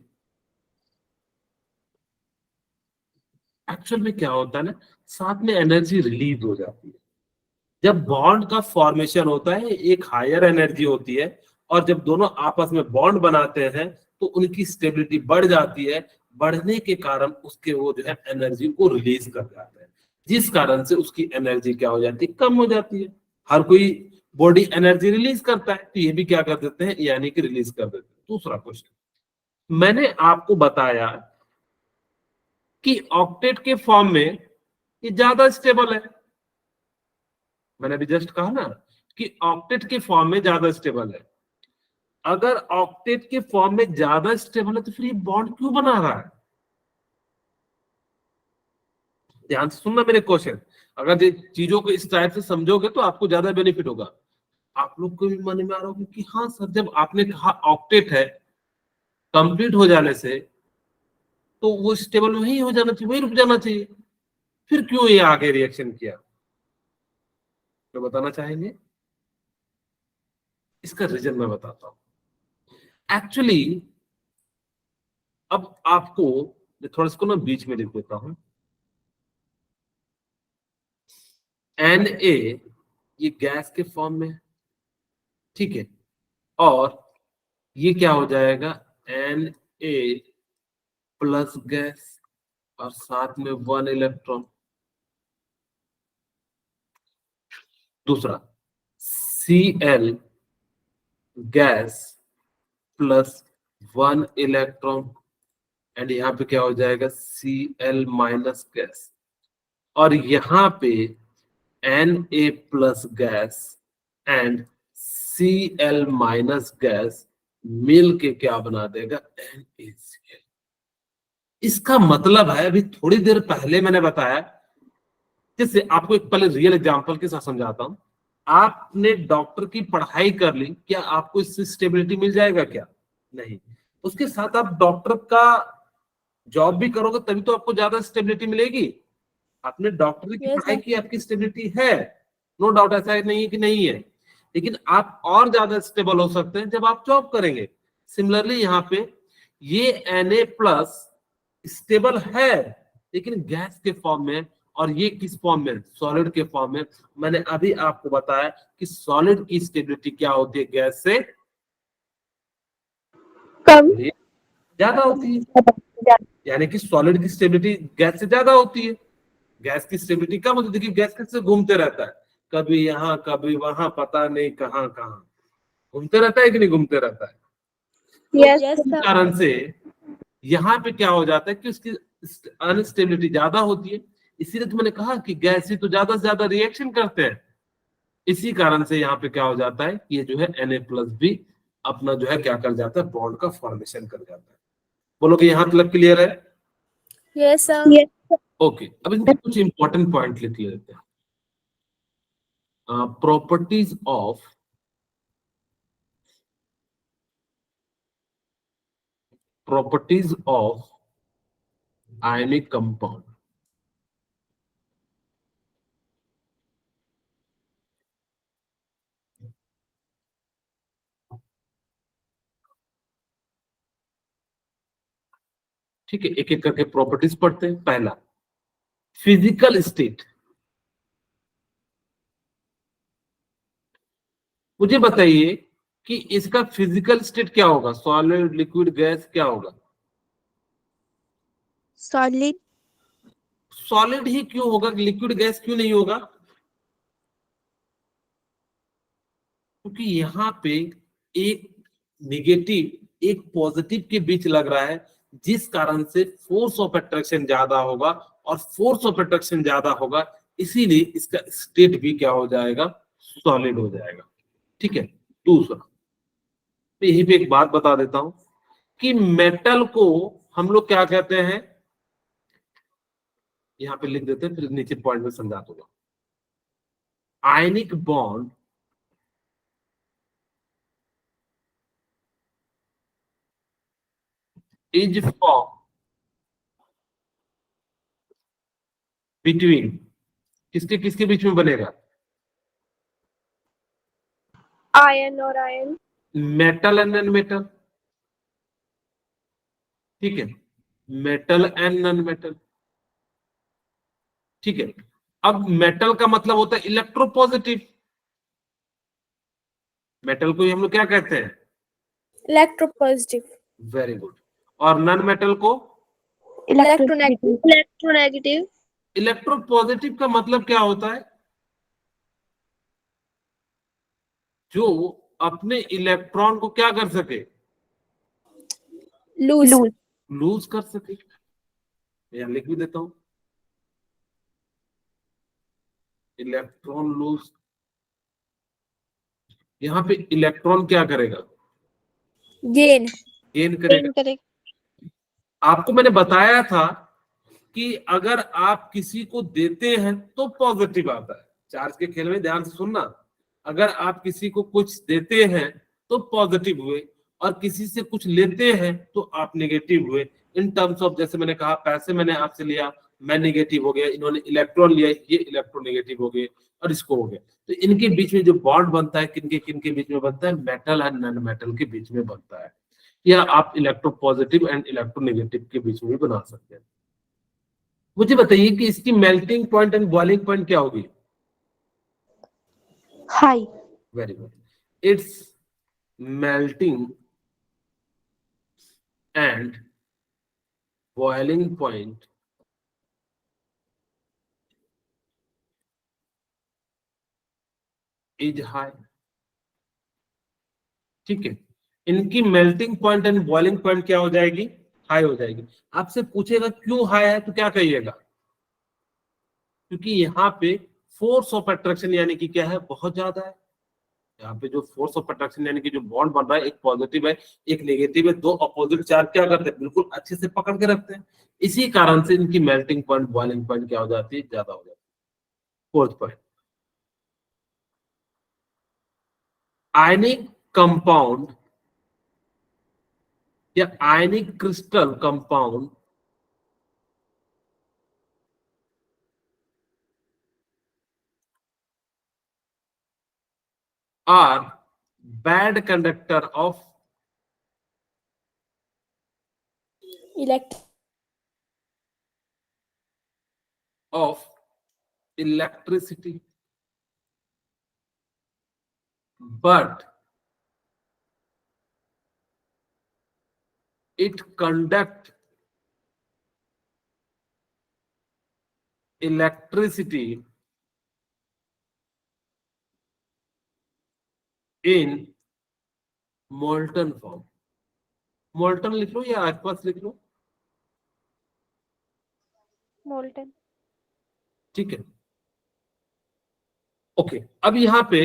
एक्चुअल में क्या होता है ना, साथ में एनर्जी रिलीज हो जाती है। जब बॉन्ड का फॉर्मेशन होता है एक हायर एनर्जी होती है, और जब दोनों आपस में बॉन्ड बनाते हैं तो उनकी स्टेबिलिटी बढ़ जाती है। बढ़ने के कारण उसके वो जो है एनर्जी को रिलीज कर जाते हैं, जिस कारण से उसकी एनर्जी क्या हो जाती है, कम हो जाती है। हर कोई बॉडी एनर्जी रिलीज करता है, तो ये भी क्या कर देते हैं, यानी कि रिलीज कर देते हैं। दूसरा क्वेश्चन, मैंने आपको बताया कि ऑक्टेट के फॉर्म में ये ज्यादा स्टेबल है। मैंने अभी जस्ट कहा ना कि ऑक्टेट के फॉर्म में ज्यादा स्टेबल है। अगर ऑक्टेट के फॉर्म में ज्यादा स्टेबल है तो फिर ये बॉन्ड क्यों बना रहा है। ध्यान से सुनना मेरे क्वेश्चन, अगर ये चीजों को इस टाइप से समझोगे तो आपको ज्यादा बेनिफिट होगा। आप लोग को भी मन में आ रहा होगा कि हाँ सर, जब आपने कहा ऑक्टेट है, कंप्लीट हो जाने से तो वो स्टेबल वही हो जाना चाहिए, वही रुक जाना चाहिए, फिर क्यों ये आगे रिएक्शन किया, तो बताना चाहेंगे। इसका रीजन मैं बताता हूं। एक्चुअली अब आपको मैं थोड़ा इसको ना बीच में लिख देता हूं, Na ये गैस के फॉर्म में, ठीक है, और ये क्या हो जाएगा Na प्लस गैस और साथ में 1 इलेक्ट्रॉन। दूसरा Cl gas plus 1 electron and यहाँ पे क्या हो जाएगा Cl माइनस गैस, और यहाँ पे Na plus gas and Cl minus gas मिल के क्या बना देगा NaCl। इसका मतलब है, अभी थोड़ी देर पहले मैंने बताया, जैसे आपको एक पहले रियल एग्जांपल के साथ समझाता हूं। आपने डॉक्टर की पढ़ाई कर ली, क्या आपको इससे स्टेबिलिटी मिल जाएगा क्या? नहीं। उसके साथ आप डॉक्टर का जॉब भी करोगे तभी तो आपको ज्यादा स्टेबिलिटी मिलेगी। आपने डॉक्टरी की पढ़ाई की, आपकी स्टेबिलिटी है, नो डाउट, ऐसा नहीं है कि नहीं है, लेकिन आप और ज्यादा स्टेबल हो सकते हैं जब आप जॉब करेंगे। सिमिलरली यहाँ पे ये Na प्लस स्टेबल है लेकिन गैस के फॉर्म में, और ये किस फॉर्म में? सॉलिड के फॉर्म में। मैंने अभी आपको बताया कि सॉलिड की स्टेबिलिटी क्या होती है, गैस से कम ज्यादा होती है, यानी कि सॉलिड की स्टेबिलिटी गैस से ज्यादा होती है। गैस की स्टेबिलिटी कम होती है, देखिए गैस कैसे घूमते रहता है, कभी यहाँ कभी वहां, पता नहीं कहाँ कहाँ घूमते रहता है कि नहीं घूमते रहता है। यस इस कारण से यहाँ पे क्या हो जाता है कि उसकी अनस्टेबिलिटी ज्यादा होती है। इसीलिए तो मैंने कहा कि गैस ही तो ज्यादा से ज्यादा रिएक्शन करते हैं। इसी कारण से यहाँ पे क्या हो जाता है कि ये जो है Na प्लस भी अपना जो है क्या कर जाता है, बॉन्ड का फॉर्मेशन कर जाता है। बोलो कि यहाँ तक क्लियर है? Yes sir. ओके, अब इनके कुछ इंपॉर्टेंट पॉइंट लिख लेते हैं। Properties of ionic compound. ठीक है, एक एक करके प्रॉपर्टीज पढ़ते हैं। पहला, फिजिकल स्टेट। मुझे बताइए कि इसका फिजिकल स्टेट क्या होगा, सॉलिड लिक्विड गैस क्या होगा? सॉलिड। सॉलिड ही क्यों होगा, लिक्विड गैस क्यों नहीं होगा? क्योंकि यहाँ पे एक नेगेटिव एक पॉजिटिव के बीच लग रहा है, जिस कारण से फोर्स ऑफ अट्रैक्शन ज्यादा होगा, और फोर्स ऑफ अट्रैक्शन ज्यादा होगा, इसीलिए इसका स्टेट भी क्या हो जाएगा, सॉलिड हो जाएगा। ठीक है। दूसरा, मैं यहीं पे एक बात बता देता हूं कि मेटल को हम लोग क्या कहते हैं, यहां पे लिख देते हैं, फिर नीचे पॉइंट में समझा दूंगा। Ionic bond is form between, किसके किसके बीच में बनेगा? आयन और ion, metal and non metal. ठीक है, मेटल एंड नॉन मेटल। ठीक है, अब मेटल का मतलब होता है इलेक्ट्रोपॉजिटिव, मेटल को ही हम लोग क्या कहते हैं, इलेक्ट्रोपॉजिटिव। Very good. और नॉन मेटल को इलेक्ट्रोनेगेटिव। इलेक्ट्रोनेगेटिव, इलेक्ट्रोपॉजिटिव का मतलब क्या होता है, जो अपने इलेक्ट्रॉन को क्या कर सके, लूज। लूज कर सके। या लिख भी देता हूं, इलेक्ट्रॉन लूज। यहां पे इलेक्ट्रॉन क्या करेगा, गेन। गेन करेगा। आपको मैंने बताया था कि अगर आप किसी को देते हैं तो पॉजिटिव आता है। चार्ज के खेल में ध्यान से सुनना, अगर आप किसी को कुछ देते हैं तो पॉजिटिव हुए, और किसी से कुछ लेते हैं तो आप नेगेटिव हुए। इन टर्म्स ऑफ, जैसे मैंने कहा, पैसे मैंने आपसे लिया, मैं नेगेटिव हो गया, इन्होंने इलेक्ट्रॉन लिया, ये इलेक्ट्रोनेगेटिव हो गए, और इसको हो गया। तो इनके बीच में जो बॉन्ड बनता है, किनके किनके बीच में बनता है, मेटल और नॉन मेटल के बीच में बनता है। या आप इलेक्ट्रोपॉजिटिव एंड इलेक्ट्रोनेगेटिव के बीच में भी बना सकते हैं। मुझे बताइए कि इसकी melting point and boiling point क्या होगी? High. Very good. It's melting and boiling point is high. ठीक है, इनकी melting point and boiling point क्या हो जाएगी? हाई हो जाएगी। आपसे पूछेगा क्यों हाई है, तो क्या कहिएगा? क्योंकि यहाँ पे फोर्स ऑफ अट्रैक्शन यानी कि क्या है, बहुत ज्यादा है। यहाँ पे जो फोर्स ऑफ अट्रैक्शन यानी कि जो बॉन्ड बन रहा है, एक पॉजिटिव है एक नेगेटिव है, दो अपोजिट चार्ज क्या करते हैं, बिल्कुल अच्छे से पकड़ के रखते हैं। इसी कारण से इनकी मेल्टिंग पॉइंट बॉइलिंग पॉइंट क्या हो जाती है, ज्यादा हो जाती है। फोर्थ पॉइंट, आयनिक कंपाउंड या ionic crystal compound are bad conductor of Elect electricity, but it conduct electricity in molten form। Molten लिख लो या आसपास लिख लो, Molten. ठीक है। ओके, अब यहाँ पे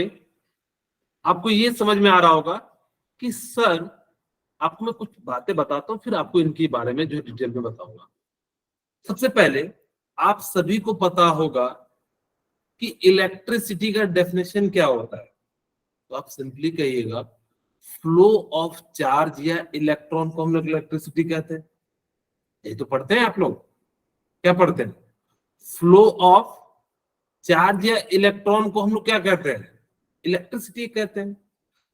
आपको ये समझ में आ रहा होगा कि सर आपको मैं कुछ बातें बताता हूँ, फिर आपको इनके बारे में जो डिटेल में बताऊंगा। सबसे पहले आप सभी को पता होगा कि इलेक्ट्रिसिटी का डेफिनेशन क्या होता है। तो आप सिंपली कहिएगा फ्लो ऑफ चार्ज या इलेक्ट्रॉन को हम लोग इलेक्ट्रिसिटी कहते हैं। ये तो पढ़ते हैं आप लोग, क्या पढ़ते हैं? फ्लो ऑफ चार्ज या इलेक्ट्रॉन को हम लोग क्या कहते हैं? इलेक्ट्रिसिटी कहते हैं।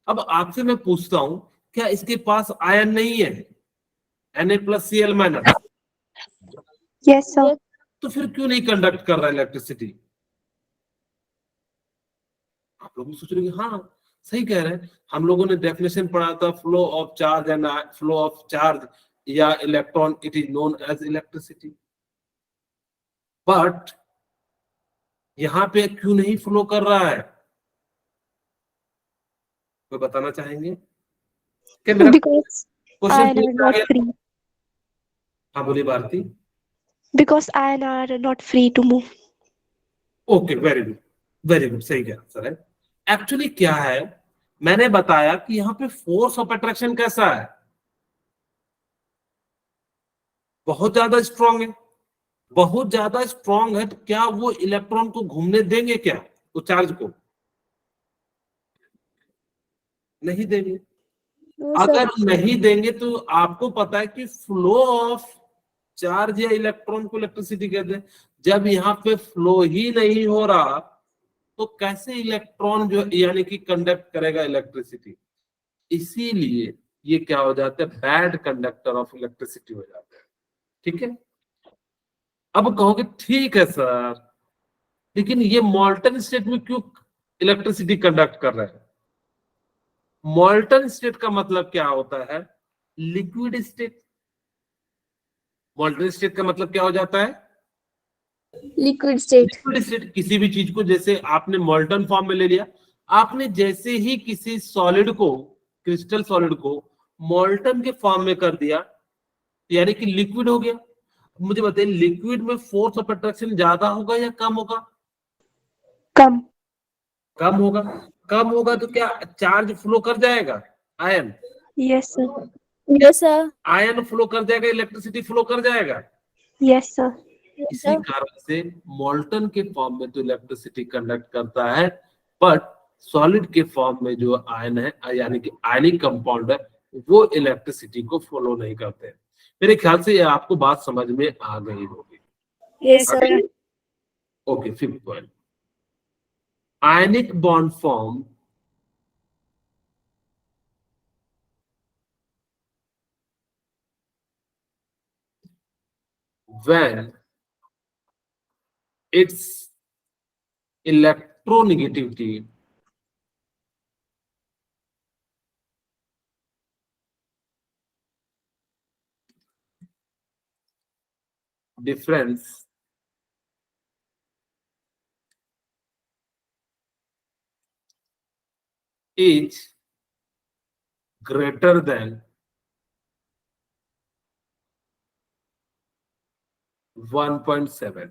अब आपसे मैं पूछता हूं, क्या इसके पास आयन नहीं है, Na+Cl-? Yes, sir. तो फिर क्यों नहीं कंडक्ट कर रहा है इलेक्ट्रिसिटी? आप लोग भी सोच रहे हैं हाँ सही कह रहे हैं, हम लोगों ने डेफिनेशन पढ़ा था flow of charge and flow of charge या electron, it is known as electricity. But यहां पे क्यों नहीं फ्लो कर रहा है, कोई बताना चाहेंगे? क्या मेरा Because question iron clear are आ not गया? free. हाँ बोलिए Bharti. Because iron are not free to move. Okay, very good, very good, सही क्या आंसर है। एक्चुअली क्या है, मैंने बताया कि यहाँ पे फोर्स ऑफ अट्रैक्शन कैसा है, बहुत ज्यादा स्ट्रांग है। बहुत ज्यादा स्ट्रांग है तो क्या वो इलेक्ट्रॉन को घूमने देंगे क्या, वो चार्ज को? नहीं देंगे। no, अगर sir. नहीं देंगे तो आपको पता है कि फ्लो ऑफ चार्ज या इलेक्ट्रॉन को इलेक्ट्रिसिटी कहते हैं। जब यहाँ पे फ्लो ही नहीं हो रहा तो कैसे इलेक्ट्रॉन जो यानी कि कंडक्ट करेगा इलेक्ट्रिसिटी? इसीलिए ये क्या हो जाता है, बैड कंडक्टर ऑफ इलेक्ट्रिसिटी हो जाता है। ठीक है, अब कहोगे ठीक है सर, लेकिन ये मॉल्टन स्टेट में क्यों इलेक्ट्रिसिटी कंडक्ट कर रहे हैं? मॉल्टन स्टेट का मतलब क्या होता है, लिक्विड स्टेट। मॉल्टन स्टेट का मतलब क्या हो जाता है, Liquid state. Liquid state. किसी भी चीज को जैसे आपने मॉल्टन फॉर्म में ले लिया, आपने जैसे ही किसी सॉलिड को, क्रिस्टल सॉलिड को मॉल्टन के फॉर्म में कर दिया यानी कि लिक्विड हो गया। मुझे बताइए लिक्विड में फोर्स ऑफ अट्रैक्शन ज्यादा होगा या कम होगा? Come. कम होगा। कम होगा तो क्या चार्ज फ्लो कर जाएगा, ion? Yes, sir. Yes, sir. Ion flow कर जाएगा, इलेक्ट्रिसिटी फ्लो कर जाएगा। Yes, sir. Yes, इसी sir. कारण से मॉल्टन के फॉर्म में तो इलेक्ट्रिसिटी कंडक्ट करता है, बट सॉलिड के फॉर्म में जो आयन है यानी कि आयनिक कंपाउंड है, वो इलेक्ट्रिसिटी को फॉलो नहीं करते हैं। मेरे ख्याल से ये आपको बात समझ में आ गई होगी। Yes, sir. Okay, fifth point, ionic bond form when its electronegativity difference is greater than 1.7।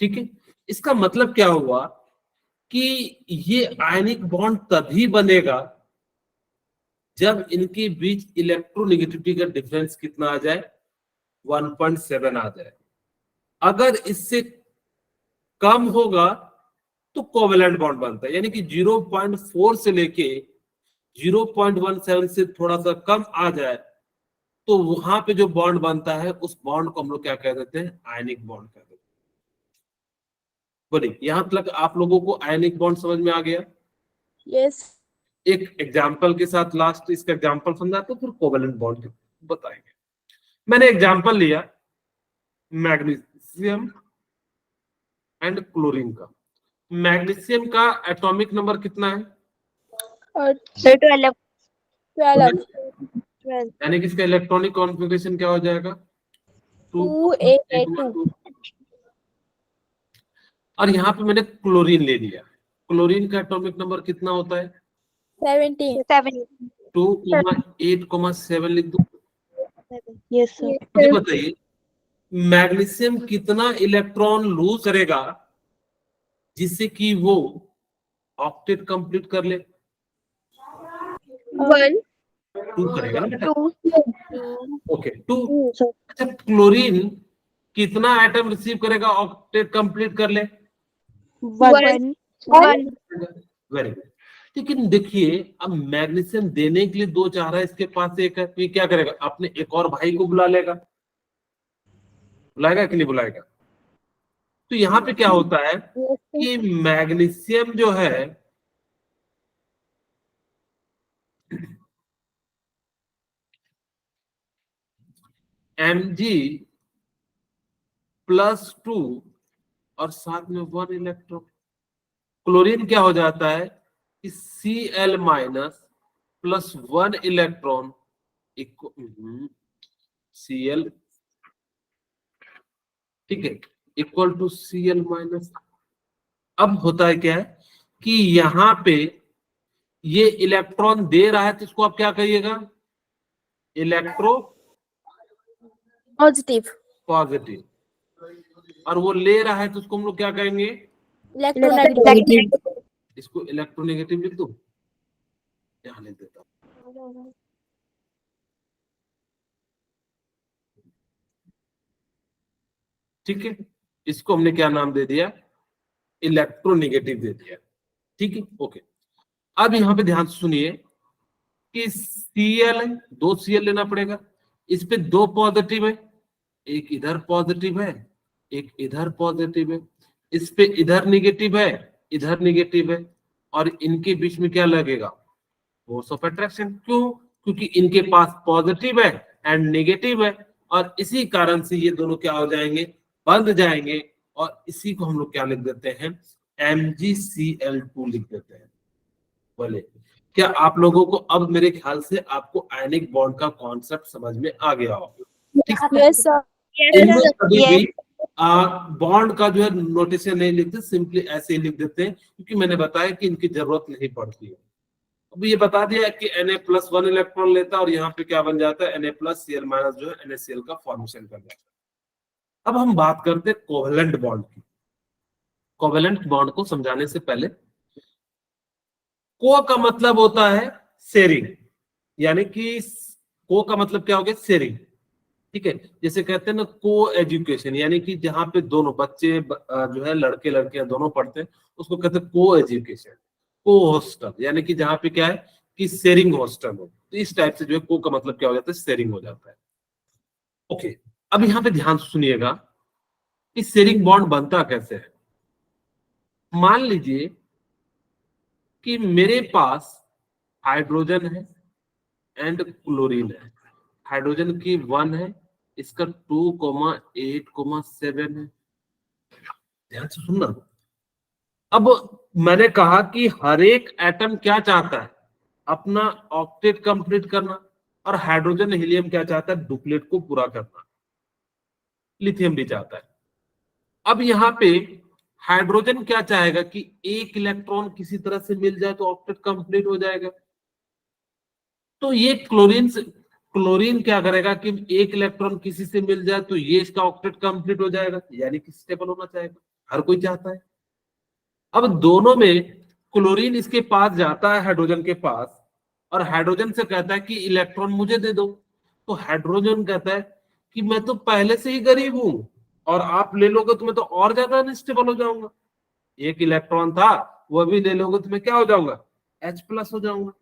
ठीक है, इसका मतलब क्या हुआ कि ये आयनिक बॉन्ड तभी बनेगा जब इनके बीच इलेक्ट्रोनेगेटिविटी का डिफरेंस कितना आ जाए, 1.7 आ जाए। अगर इससे कम होगा तो कोवेलेंट बॉन्ड बनता है, यानी कि 0.4 से लेके 0.17 से थोड़ा सा कम आ जाए तो वहां पे जो बॉन्ड बनता है उस बॉन्ड को हम लोग क्या कह देते हैं, आयनिक बॉन्ड कह देते हैं। बोलिए, यहां तक आप लोगों को आयनिक बॉन्ड समझ में आ गया? Yes. एक एग्जाम्पल के साथ लास्ट इसका एग्जाम्पल समझा तो फिर कोवेलेंट बॉन्ड बताएंगे। मैंने एग्जाम्पल लिया मैग्नीशियम एंड क्लोरीन का। मैग्नीशियम का एटॉमिक नंबर कितना है? और 12 12 यानी कि इसका इलेक्ट्रॉनिक कॉन्फ़िगरेशन क्या हो जाएगा? 2A2 और यहाँ पे मैंने क्लोरीन ले लिया। क्लोरीन का एटॉमिक नंबर कितना होता है? 17 7 2,8,7 लिख दो। yes sir मुझे बताइए मैग्नीशियम कितना इलेक्ट्रॉन लूज करेगा जिससे कि वो ऑक्टेट कंप्लीट कर ले? 1 2 करेगा ना बेटा? 2 ओके 2। sir अच्छा क्लोरीन कितना एटम रिसीव करेगा ऑक्टेट कंप्लीट कर ले? 1 वेरी गुड। लेकिन देखिए अब मैग्नीशियम देने के लिए 2 चाह रहा है, इसके पास एक है, तो ये क्या करेगा, अपने एक और भाई को बुला लेगा। बुलाएगा कि नहीं बुलाएगा? तो यहाँ पे क्या होता है कि मैग्नीशियम जो है Mg+2 और साथ में 1 इलेक्ट्रॉन। क्लोरीन क्या हो जाता है कि Cl- +1 इलेक्ट्रॉन Cl, ठीक है, इक्वल टू Cl-। अब होता है क्या है कि यहां पे ये इलेक्ट्रॉन दे रहा है तो इसको आप क्या कहिएगा, इलेक्ट्रो पॉजिटिव पॉजिटिव, और वो ले रहा है तो उसको हम लोग क्या कहेंगे, इलेक्ट्रोनेगेटिव इसको इलेक्ट्रोनेगेटिव लिख दो। यहाँ लिख देता हूं, ठीक है, इसको हमने क्या नाम दे दिया, इलेक्ट्रोनेगेटिव दे दिया। ठीक है, ओके। अब यहाँ पे ध्यान से सुनिए कि Cl है, 2 Cl लेना पड़ेगा, इस पे 2 पॉजिटिव है, एक इधर पॉजिटिव है, एक इधर पॉजिटिव है, इस पे इधर निगेटिव है, इधर निगेटिव है, और इनके बीच में क्या लगेगा, फोर्स ऑफ अट्रैक्शन। क्यों? क्योंकि इनके पास पॉजिटिव है एंड नेगेटिव है, और इसी कारण से ये दोनों क्या हो जाएंगे, बंध जाएंगे, और इसी को हम लोग क्या लिख देते हैं, MgCl2 लिख देते हैं। बोले, क्या आप लोगों को अब मेरे ख्याल से आपको आयनिक बॉन्ड का कॉन्सेप्ट समझ में आ गया होगा? ठीक है, यस सर इनमें कभी भी बॉन्ड का जो है नोटेशन नहीं लिखते, सिंपली ऐसे ही लिख देते हैं, क्योंकि मैंने बताया कि इनकी जरूरत नहीं पड़ती है। अब ये बता दिया कि Na+1 इलेक्ट्रॉन लेता है और यहाँ पे क्या बन जाता है, Na+Cl- जो है NaCl का फॉर्मेशन कर जाता है। अब हम बात करते हैं कोवेलेंट बॉन्ड की। कोवेलेंट बॉन्ड को समझाने से पहले, को का मतलब होता है शेयरिंग, यानी कि को का मतलब क्या हो गया, शेयरिंग। ठीक है, जैसे कहते हैं ना को एजुकेशन, यानी कि जहां पे दोनों बच्चे जो है लड़के लड़कियां दोनों पढ़ते हैं उसको कहते हैं को एजुकेशन। को हॉस्टल, यानी कि जहां पे क्या है कि शेयरिंग हॉस्टल हो, तो इस टाइप से जो है को का मतलब क्या हो जाता है, शेयरिंग हो जाता है। ओके, अब यहाँ पे ध्यान सुनिएगा कि शेयरिंग बॉन्ड बनता कैसे है। मान लीजिए कि मेरे पास हाइड्रोजन है एंड क्लोरीन है, हाइड्रोजन की 1 है इसका 2,8,7 है। ध्यान से सुनना। अब मैंने कहा कि हर एक एटम क्या चाहता है, अपना ऑक्टेट कंप्लीट करना, और हाइड्रोजन हीलियम क्या चाहता है, डुप्लेट को पूरा करना। लिथियम भी चाहता है। अब यहाँ पे हाइड्रोजन क्या चाहेगा कि एक इलेक्ट्रॉन किसी तरह से मिल जाए तो ऑक्टेट कंप्लीट हो जाएगा। तो ये क्लोरीन क्या करेगा कि एक इलेक्ट्रॉन किसी से मिल जाए तो ये इसका ऑक्टेट कंप्लीट हो जाएगा, यानी कि स्टेबल होना चाहेगा, हर कोई चाहता है। अब दोनों में क्लोरीन इसके पास जाता है हाइड्रोजन के पास, और हाइड्रोजन से कहता है कि इलेक्ट्रॉन मुझे दे दो। तो हाइड्रोजन कहता है कि मैं तो पहले से ही गरीब हूं, और आप ले लोगे तो मैं तो और ज्यादा अनस्टेबल हो जाऊंगा। एक इलेक्ट्रॉन था, वो भी ले लोगे तो मैं क्या हो जाऊंगा, H+ हो जाऊंगा,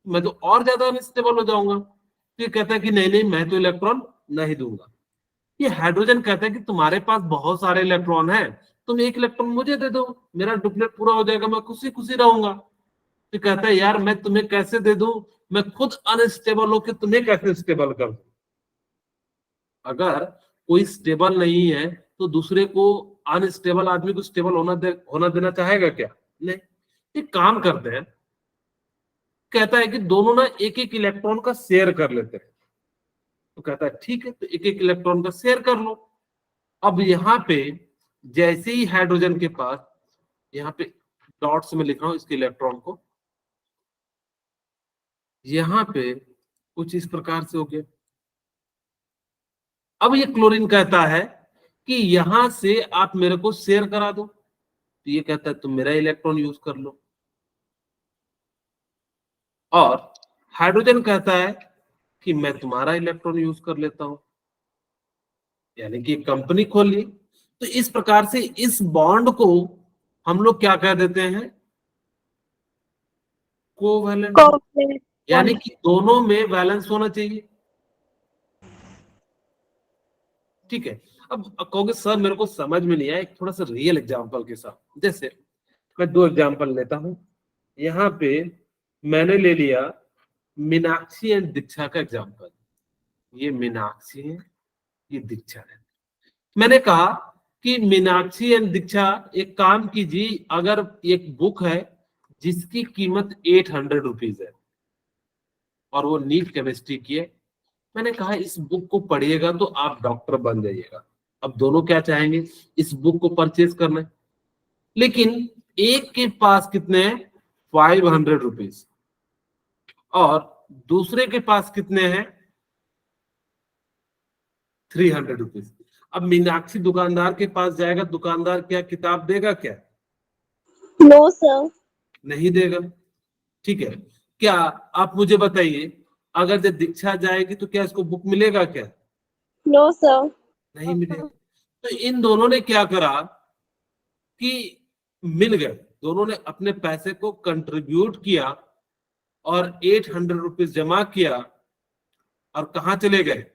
मैं तो और ज्यादा अनस्टेबल हो जाऊंगा। तो ये कहता है कि नहीं नहीं, मैं तो इलेक्ट्रॉन नहीं दूंगा। ये हाइड्रोजन कहता है कि तुम्हारे पास बहुत सारे इलेक्ट्रॉन हैं, तुम एक इलेक्ट्रॉन मुझे दे दो, मेरा डुप्लेट पूरा हो जाएगा, मैं खुशी खुशी रहूंगा। तो कहता है यार मैं तुम्हें कैसे दे दूं, मैं खुद अनस्टेबल हो के तुम्हें कैसे स्टेबल कर दूं। अगर कोई स्टेबल नहीं है तो दूसरे को, अनस्टेबल आदमी को स्टेबल होना देना चाहेगा क्या? नहीं। एक काम करते हैं, कहता है कि दोनों ना एक एक इलेक्ट्रॉन का शेयर कर लेते हैं। तो कहता है ठीक है, तो एक एक इलेक्ट्रॉन का शेयर कर लो। अब यहाँ पे जैसे ही हाइड्रोजन के पास, यहाँ पे डॉट्स में लिख रहा हूं इसके इलेक्ट्रॉन को, यहाँ पे कुछ इस प्रकार से हो गया। अब ये क्लोरीन कहता है कि यहां से आप मेरे को शेयर करा दो। तो ये कहता है तुम मेरा इलेक्ट्रॉन यूज कर लो। और हाइड्रोजन कहता है कि मैं तुम्हारा इलेक्ट्रॉन यूज कर लेता हूं, यानी कि कंपनी खोल ली। तो इस प्रकार से इस बॉन्ड को हम लोग क्या कह देते हैं, कोवैलेंट। Covalent यानी bond. कि दोनों में बैलेंस होना चाहिए। ठीक है। अब कहोगे सर मेरे को समझ में नहीं आया, एक थोड़ा सा रियल एग्जांपल के साथ। जैसे मैं 2 एग्जांपल लेता हूं। यहाँ पे मैंने ले लिया मीनाक्षी एंड दीक्षा का एग्जांपल। ये मीनाक्षी है, ये दीक्षा है। मैंने कहा कि मीनाक्षी एंड दीक्षा एक काम कीजिए, अगर एक बुक है जिसकी कीमत 800 रुपीज है और वो नीट केमिस्ट्री की है, मैंने कहा इस बुक को पढ़िएगा तो आप डॉक्टर बन जाइएगा। अब दोनों क्या चाहेंगे, इस बुक को परचेज करना है। लेकिन एक के पास कितने हैं, 500 रुपीज, और दूसरे के पास कितने हैं, 300 रुपीज। अब मीनाक्षी दुकानदार के पास जाएगा, दुकानदार क्या किताब देगा क्या? No, sir. नहीं देगा। ठीक है। क्या आप मुझे बताइए, अगर जब दीक्षा जाएगी तो क्या इसको बुक मिलेगा क्या? No, sir. नहीं मिलेगा। तो इन दोनों ने क्या करा कि मिल गए, दोनों ने अपने पैसे को कंट्रीब्यूट किया और 800 रुपीज जमा किया, और कहाँ चले गए,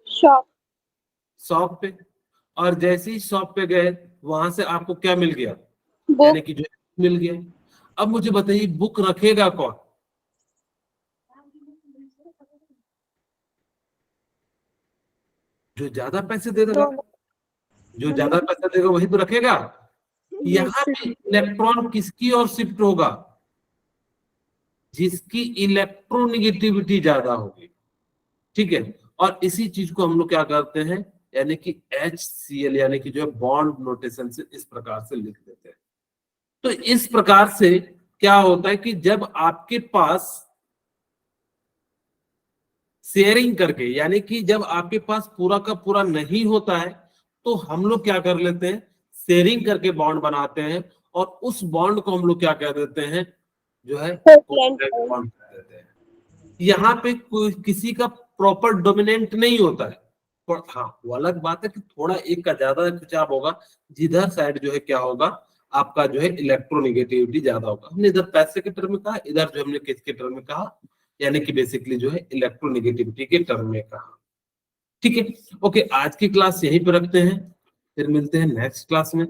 Shop. शॉप पे। और जैसे ही शॉप पे गए, वहां से आपको क्या मिल गया, Book. यानी कि जो मिल गया। अब मुझे बताइए बुक रखेगा कौन? जो ज्यादा पैसे दे देगा। No. जो ज्यादा पैसा देगा वही तो रखेगा। Yes, यहाँ sir. पे इलेक्ट्रॉन किसकी ओर शिफ्ट होगा, जिसकी इलेक्ट्रोनिगेटिविटी ज्यादा होगी। ठीक है। और इसी चीज को हम लोग क्या करते हैं, यानी कि HCl, यानी कि जो है बॉन्ड नोटेशन से इस प्रकार से लिख देते हैं। तो इस प्रकार से क्या होता है कि जब आपके पास शेयरिंग करके, यानी कि जब आपके पास पूरा का पूरा नहीं होता है, तो हम लोग क्या कर लेते हैं, शेयरिंग करके बॉन्ड बनाते हैं, और उस बॉन्ड को हम लोग क्या कह देते हैं, जो है Covalent bond. बॉन्ड कह देते हैं। यहाँ पे कोई किसी का प्रॉपर डोमिनेंट नहीं होता है। और हाँ, वो अलग बात है कि थोड़ा एक का ज्यादा खिंचाव होगा, जिधर साइड जो है क्या होगा, आपका जो है इलेक्ट्रोनिगेटिविटी ज्यादा होगा। हमने इधर पैसे के टर्म में कहा, इधर जो हमने किसके टर्म में कहा, यानी कि बेसिकली जो है इलेक्ट्रोनिगेटिविटी के टर्म में कहा। ठीक है। ओके, आज की क्लास यहीं पे रखते हैं, फिर मिलते हैं नेक्स्ट क्लास में।